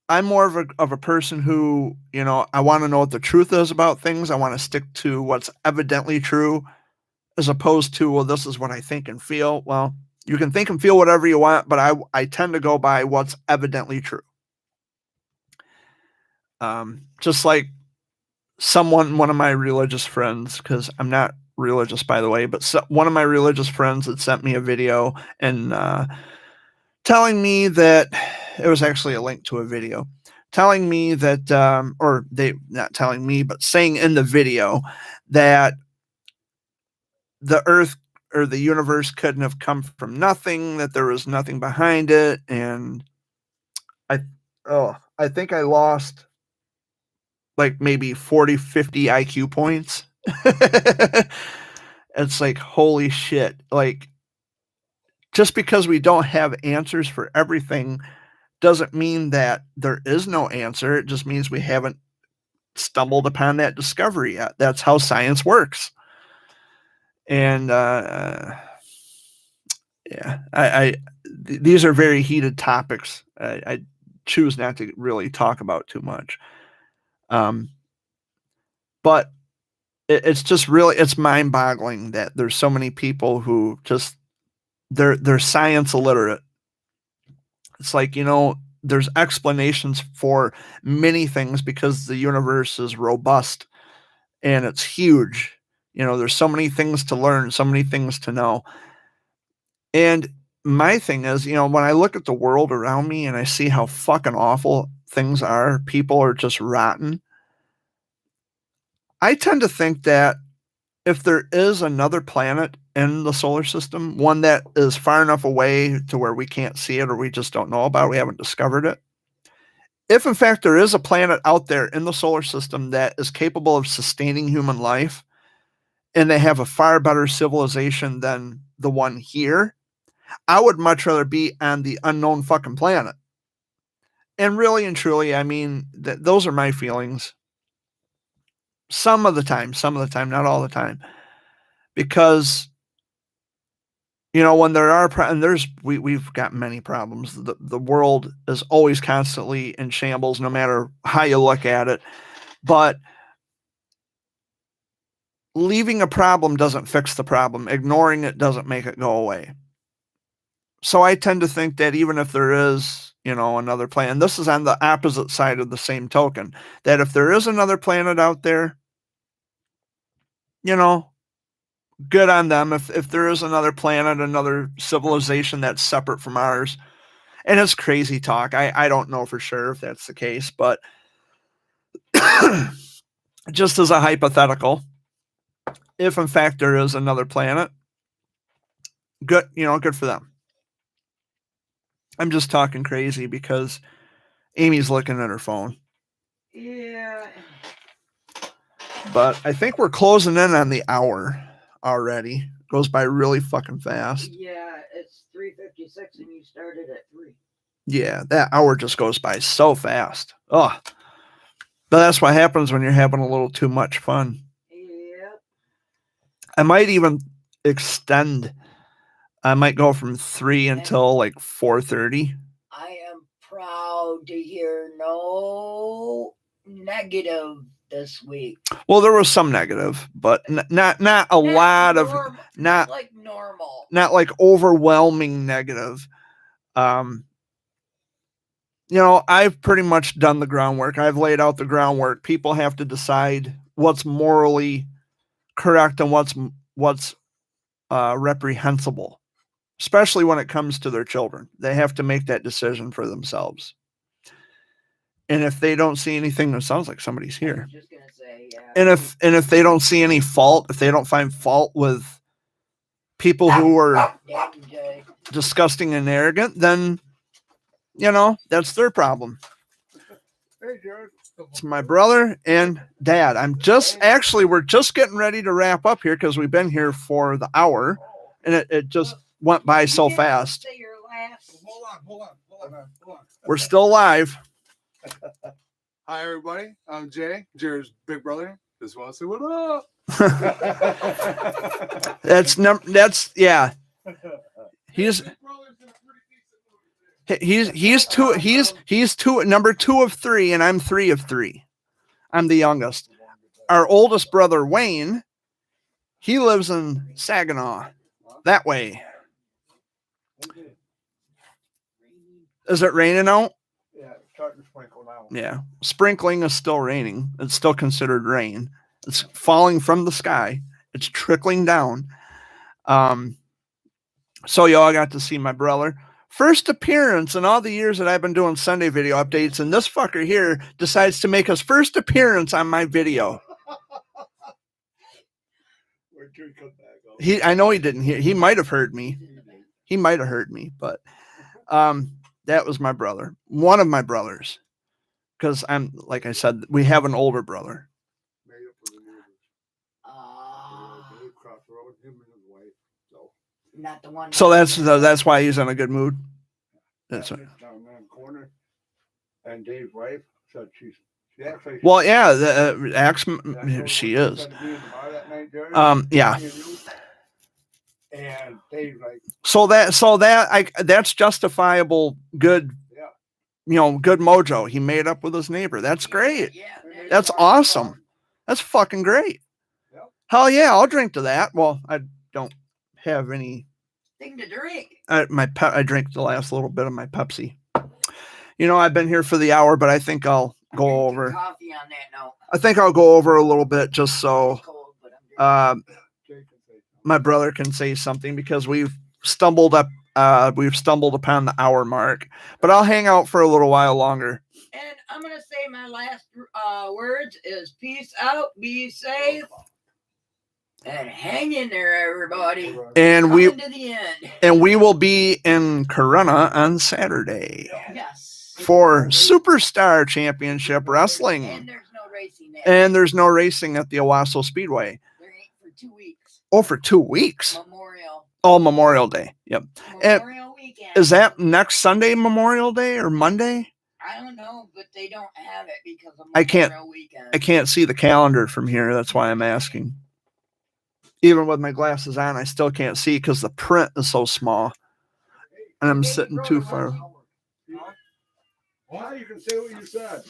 I'm more of a person who, I want to know what the truth is about things. I want to stick to what's evidently true, as opposed to, well, this is what I think and feel. Well, you can think and feel whatever you want, but I tend to go by what's evidently true. Just like one of my religious friends, because I'm not religious, by the way, but one of my religious friends had sent me a video and telling me that it was actually a link to a video telling me that, or they not telling me, but saying in the video that the earth or the universe couldn't have come from nothing, that there was nothing behind it. And I think I lost like maybe 40, 50 IQ points. It's like, holy shit. Like, just because we don't have answers for everything doesn't mean that there is no answer. It just means we haven't stumbled upon that discovery yet. That's how science works. And yeah, these are very heated topics. I choose not to really talk about too much. But it's just really, it's mind-boggling that there's so many people who just they're science illiterate. It's like, there's explanations for many things because the universe is robust and it's huge. There's so many things to learn, so many things to know. And my thing is, when I look at the world around me and I see how fucking awful things are, people are just rotten. I tend to think that if there is another planet in the solar system, one that is far enough away to where we can't see it or we just don't know about it, we haven't discovered it. If in fact there is a planet out there in the solar system that is capable of sustaining human life and they have a far better civilization than the one here, I would much rather be on the unknown fucking planet. And really and truly, I mean, those are my feelings. Some of the time, not all the time. Because, when there are, and we've got many problems. The world is always constantly in shambles, no matter how you look at it. But leaving a problem doesn't fix the problem. Ignoring it doesn't make it go away. So I tend to think that even if there is, another planet, and this is on the opposite side of the same token, that if there is another planet out there, good on them. If there is another planet, another civilization that's separate from ours, and it's crazy talk. I don't know for sure if that's the case, but just as a hypothetical, if in fact there is another planet, good, good for them. I'm just talking crazy because Amy's looking at her phone. Yeah. But I think we're closing in on the hour already. Goes by really fucking fast. Yeah, it's 3:56 and you started at 3. Yeah, that hour just goes by so fast. Oh, but that's what happens when you're having a little too much fun. Yep. I might even extend. I might go from 3 until like 4:30. I am proud to hear no negative this week. Well, there was some negative, but not a lot of not like normal, not like overwhelming negative. I've pretty much done the groundwork. I've laid out the groundwork. People have to decide what's morally correct and what's reprehensible, especially when it comes to their children. They have to make that decision for themselves. And if they don't see anything, it sounds like somebody's here. I was just gonna say, yeah. And if they don't see any fault, if they don't find fault with people who are disgusting and arrogant, then that's their problem. Hey, Jared. It's my brother and dad. We're just getting ready to wrap up here because we've been here for the hour and it just went by so fast. Say your last. Hold on. We're still live. Hi, everybody. I'm Jay, Jared's big brother. Just want to say what up. Yeah. He's number 2 of 3, and I'm 3 of 3. I'm the youngest. Our oldest brother, Wayne, he lives in Saginaw. That way. Is it raining out? Yeah, it's starting to sprinkle now. Yeah. Sprinkling is still raining. It's still considered rain. It's falling from the sky. It's trickling down. So y'all got to see my brother. First appearance in all the years that I've been doing Sunday video updates, and this fucker here decides to make his first appearance on my video. I know he didn't hear. He might have heard me. But that was my brother. One of my brothers. Because like I said, we have an older brother. Not the one. So that's why he's in a good mood. That's right. Down in the corner, and Dave's wife said she actually. Well, yeah, she is. Yeah. And Dave's like. So that's justifiable. Good. Yeah. Good mojo. He made up with his neighbor. That's great. Yeah, that's awesome. That's fucking great. Yep. Hell yeah, I'll drink to that. Well, I don't have any thing to drink. I drank the last little bit of my Pepsi. I've been here for the hour, but I think I'll go Drinking over. coffee on that note. I think I'll go over a little bit just so It's cold, but I'm drinking. my brother can say something because we've stumbled upon the hour mark. But I'll hang out for a little while longer. And I'm gonna say my last words is peace out, be safe, and hang in there, everybody. And Coming to the end. we will be in Corunna on Saturday Yes. for Superstar Championship Wrestling. And there's no racing there. And there's no racing at the Owasso Speedway. There ain't for 2 weeks. Oh, for 2 weeks. Memorial. Oh, Memorial Day. Yep. Memorial weekend. Is that next Sunday Memorial Day or Monday? I don't know, but they don't have it because of I can't- Memorial weekend. I can't see the calendar from here. That's why I'm asking. Even with my glasses on, I still can't see because the print is so small. And I'm sitting too far. Why? You can say what you said.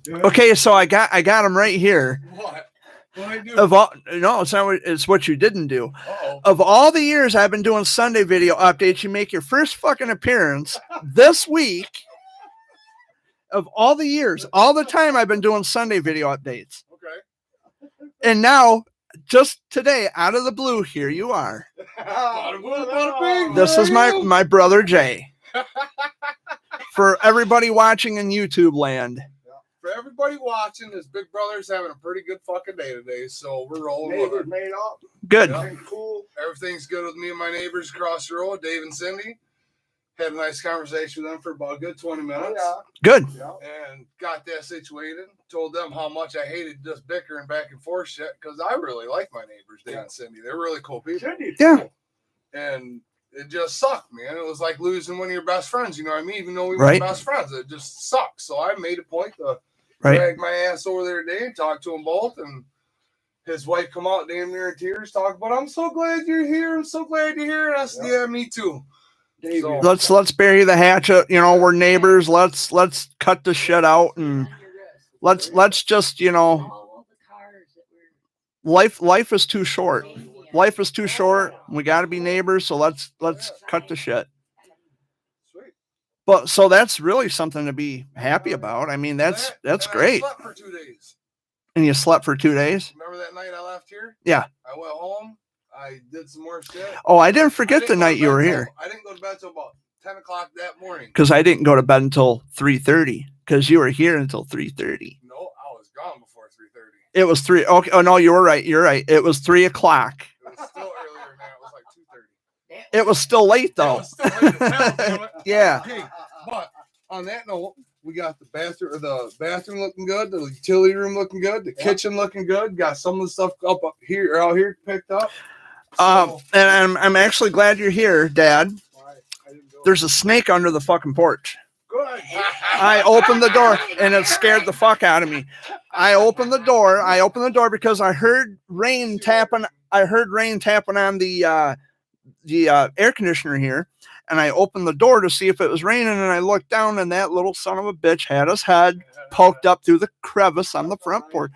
Okay, so I got them right here. What? What I do? No, it's not. It's what you didn't do. Uh-oh. Of all the years I've been doing Sunday video updates, you make your first fucking appearance this week. Of all the years, all the time I've been doing Sunday video updates. Okay. And now, just today, out of the blue, here you are. Bada boom, bada bing. This is my brother Jay. For everybody watching in YouTube land. For everybody watching, this big brother's having a pretty good fucking day today, so we're rolling with it. Made up. Good. Yeah. Cool. Everything's good with me and my neighbors across the road, Dave and Cindy. Had a nice conversation with them for about a good 20 minutes. Good. Yeah. And got that situated. Told them how much I hated just bickering back and forth shit because I really like my neighbors, Dave and Cindy. They're really cool people. Yeah. And it just sucked, man. It was like losing one of your best friends, you know what I mean? Even though we Right. were best friends, it just sucked. So I made a point to Right. drag my ass over there today and talk to them both. And his wife come out damn near in tears, talk about, I'm so glad you're here. I'm so glad you're here. And I said, yeah, me too. Dave, So- Let's bury the hatchet. We're neighbors. Let's cut the shit out and let's just, All the cars that were life is too short. Life is too short. We got to be neighbors, so let's cut the shit. Sweet. But so that's really something to be happy about. I mean, that's And I great. slept for 2 days. And you slept for 2 days? Remember that night I left here? Yeah. I went home. I did some more shit. Oh, I didn't forget I the didn't go night to you bed were till- here I didn't go to bed till about 10 o'clock that morning. because I didn't go to bed until 3:30 because you were here until 3:30. No, I was gone before 3:30. It was 3. Okay. Oh no, you were right. You're right. It was 3 o'clock. It was still earlier than that. It was like 2:30. It was still late It though. was still late as hell, damn it. Yeah. Okay, but on that note, we got the bathroom looking good, the utility room looking good, the kitchen looking good. Got some of the stuff out here picked up. So, And I'm actually glad you're here, Dad. I didn't go. There's a snake under the fucking porch. Good. I opened the door and it scared the fuck out of me. I opened the door because I heard rain tapping. I heard rain tapping on the air conditioner here, and I opened the door to see if it was raining. And I looked down, and that little son of a bitch had his head poked up through the crevice on the front porch.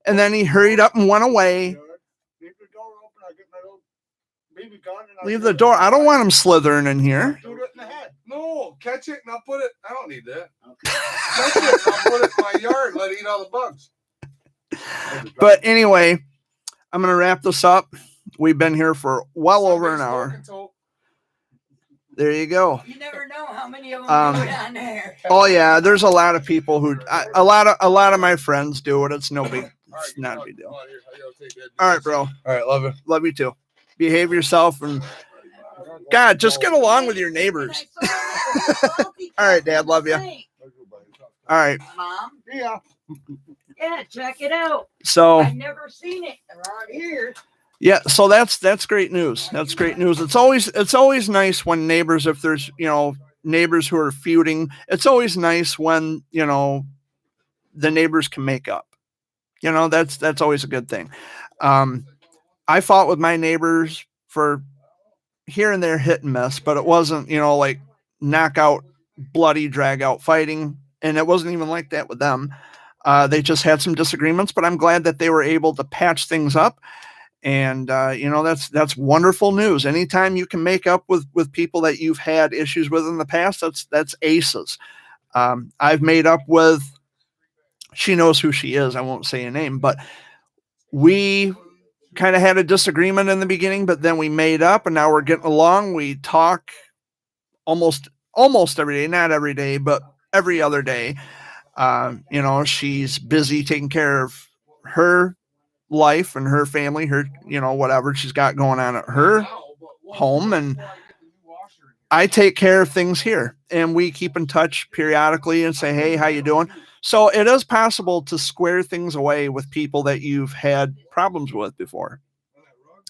And then he hurried up and went away. Leave the door open. I'll get my little baby gun. And I'll Leave do the it. door. I don't want him slithering in here. Shoot it in the head. no, catch it and I'll put it. I don't need that. Okay. Catch it and I'll put it in my yard and let it eat all the bugs. But anyway, I'm gonna wrap this up. We've been here for well over an hour. Smoking tote. There you go. You never know how many of them Um, are down there. Oh yeah, there's a lot of people who a lot of my friends do it. It's no big, All right, it's not a big deal. come on, here, I'll take that. All right, bro. All right, love you. Love you too. Behave yourself and God, just get along with your neighbors. All right, Dad, love you. All right. Mom, Yeah. yeah, check it out. So I've never seen it around here. yeah, so that's great news. That's great news. It's always nice when neighbors, if there's neighbors who are feuding, it's always nice when the neighbors can make up. That's always a good thing. I fought with my neighbors for here and there, hit and miss, but it wasn't like knockout, bloody, drag out fighting, and it wasn't even like that with them. They just had some disagreements, but I'm glad that they were able to patch things up. And that's wonderful news. Anytime you can make up with people that you've had issues with in the past, that's aces. I've made up with, she knows who she is. I won't say a name, but we kind of had a disagreement in the beginning, but then we made up and now we're getting along. We talk almost every day, not every day, but every other day. She's busy taking care of her life and her family, her, whatever she's got going on at her home. And I take care of things here, and we keep in touch periodically and say, hey, how you doing? So it is possible to square things away with people that you've had problems with before.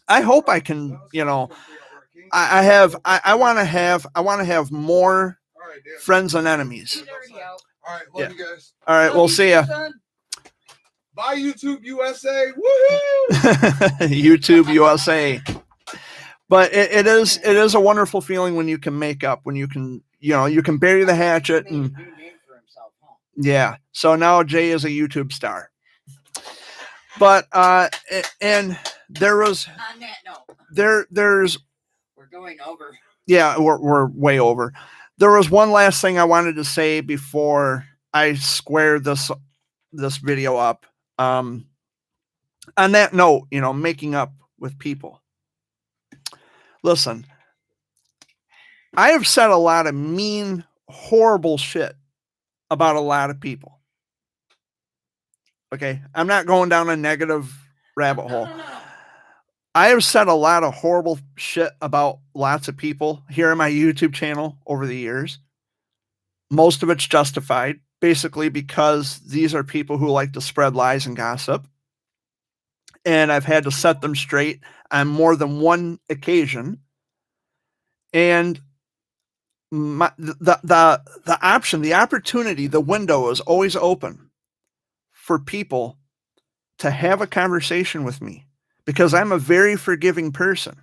I hope I can, I want to have more friends than enemies. All right, love you guys. All right, we'll see ya. Bye, YouTube USA. Woohoo! YouTube USA. But it is a wonderful feeling when you can make up, when you can, you can bury the hatchet. And yeah, so now Jay is a YouTube star. But and there was on that note, there's we're going over. Yeah, we're way over. There was one last thing I wanted to say before I square this video up. On that note, making up with people. Listen, I have said a lot of mean, horrible shit about a lot of people. Okay, I'm not going down a negative rabbit hole. No. I have said a lot of horrible shit about lots of people here on my YouTube channel over the years. Most of it's justified, basically because these are people who like to spread lies and gossip. And I've had to set them straight on more than one occasion. And the option, the opportunity, the window is always open for people to have a conversation with me, because I'm a very forgiving person.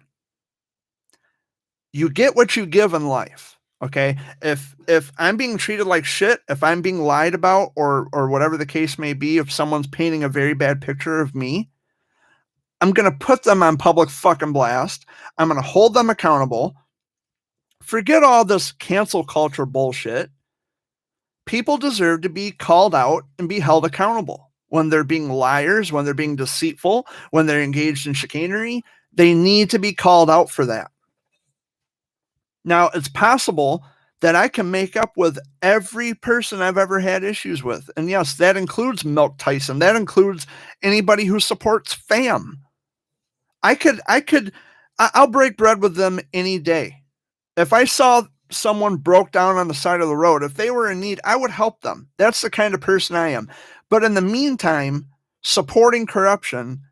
You get what you give in life. Okay. If I'm being treated like shit, if I'm being lied about or whatever the case may be, if someone's painting a very bad picture of me, I'm going to put them on public fucking blast. I'm going to hold them accountable. Forget all this cancel culture bullshit. People deserve to be called out and be held accountable. When they're being liars, when they're being deceitful, when they're engaged in chicanery, they need to be called out for that. Now, it's possible that I can make up with every person I've ever had issues with. And yes, that includes Milk Tyson. That includes anybody who supports FAM. I'll break bread with them any day. If I saw someone broke down on the side of the road, if they were in need, I would help them. That's the kind of person I am. But in the meantime, supporting corruption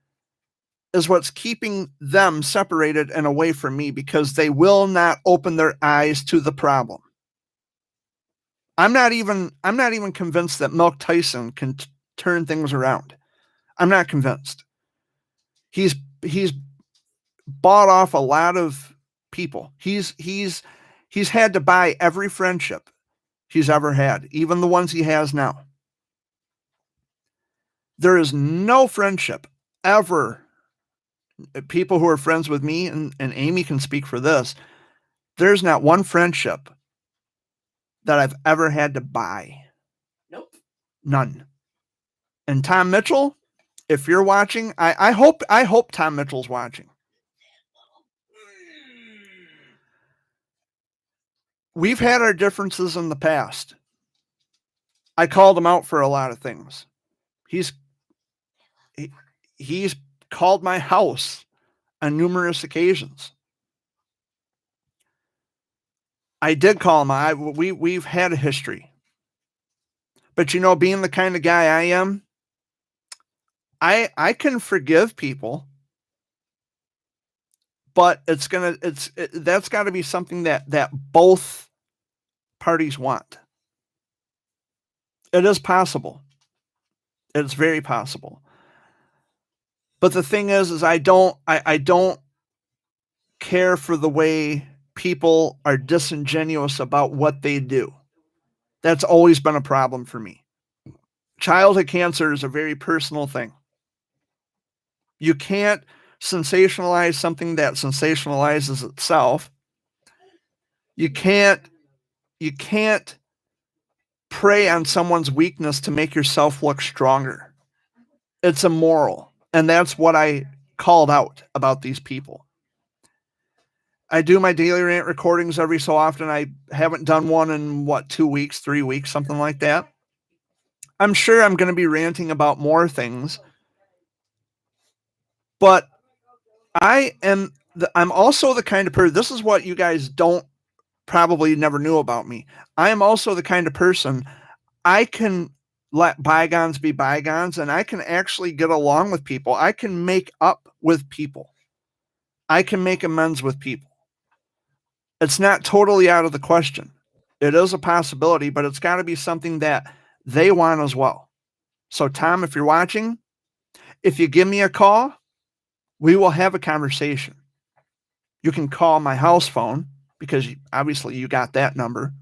is what's keeping them separated and away from me, because they will not open their eyes to the problem. I'm not even convinced that Milk Tyson can turn things around. I'm not convinced. He's bought off a lot of people. He's had to buy every friendship he's ever had, even the ones he has now. There is no friendship ever. People who are friends with me, and Amy can speak for this, there's not one friendship that I've ever had to buy. Nope. None. And Tom Mitchell, if you're watching, I hope Tom Mitchell's watching. We've had our differences in the past. I called him out for a lot of things. He's called my house on numerous occasions. I did call him. We've had a history. But being the kind of guy I am, I can forgive people, but that's got to be something that both parties want. It is possible. It's very possible. But the thing is I don't care for the way people are disingenuous about what they do. That's always been a problem for me. Childhood cancer is a very personal thing. You can't sensationalize something that sensationalizes itself. You can't prey on someone's weakness to make yourself look stronger. It's immoral. And that's what I called out about these people. I do my daily rant recordings every so often. I haven't done one in 2 weeks, 3 weeks, something like that. I'm sure I'm going to be ranting about more things, but I'm also the kind of person, this is what you guys probably never knew about me. I am also the kind of person, I can let bygones be bygones, and I can actually get along with people. I can make up with people. I can make amends with people. It's not totally out of the question. It is a possibility, but it's got to be something that they want as well. So Tom, if you're watching, if you give me a call, we will have a conversation. You can call my house phone because obviously you got that number.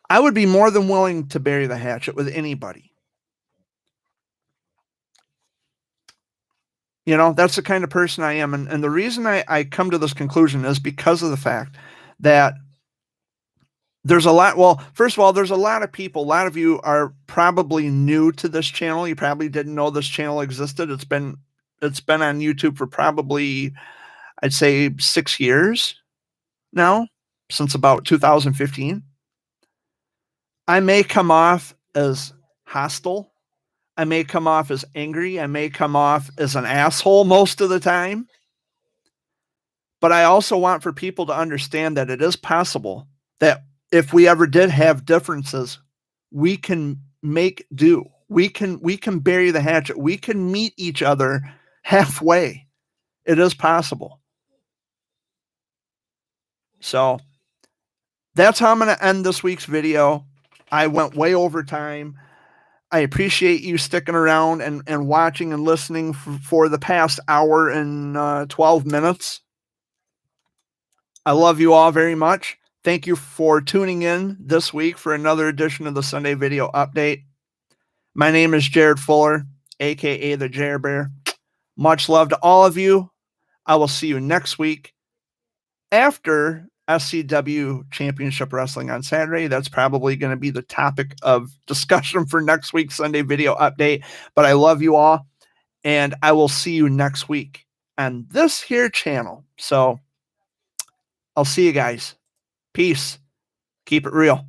I would be more than willing to bury the hatchet with anybody. You know, that's the kind of person I am. And the reason I come to this conclusion is because of the fact that there's a lot. Well, first of all, there's a lot of people. A lot of you are probably new to this channel. You probably didn't know this channel existed. It's been on YouTube for probably, I'd say, 6 years now, since about 2015. I may come off as hostile. I may come off as angry. I may come off as an asshole most of the time. But I also want for people to understand that it is possible that if we ever did have differences, we can make do. We can bury the hatchet. We can meet each other halfway. It is possible. So that's how I'm going to end this week's video. I went way over time. I appreciate you sticking around and watching and listening for the past hour and 12 minutes. I love you all very much. Thank you for tuning in this week for another edition of the Sunday Video Update. My name is Jared Fuller, aka the Jer Bear. Much love to all of you. I will see you next week after SCW Championship Wrestling on Saturday. That's probably going to be the topic of discussion for next week's Sunday Video Update. But I love you all, and I will see you next week on this here channel. So I'll see you guys. Peace. Keep it real.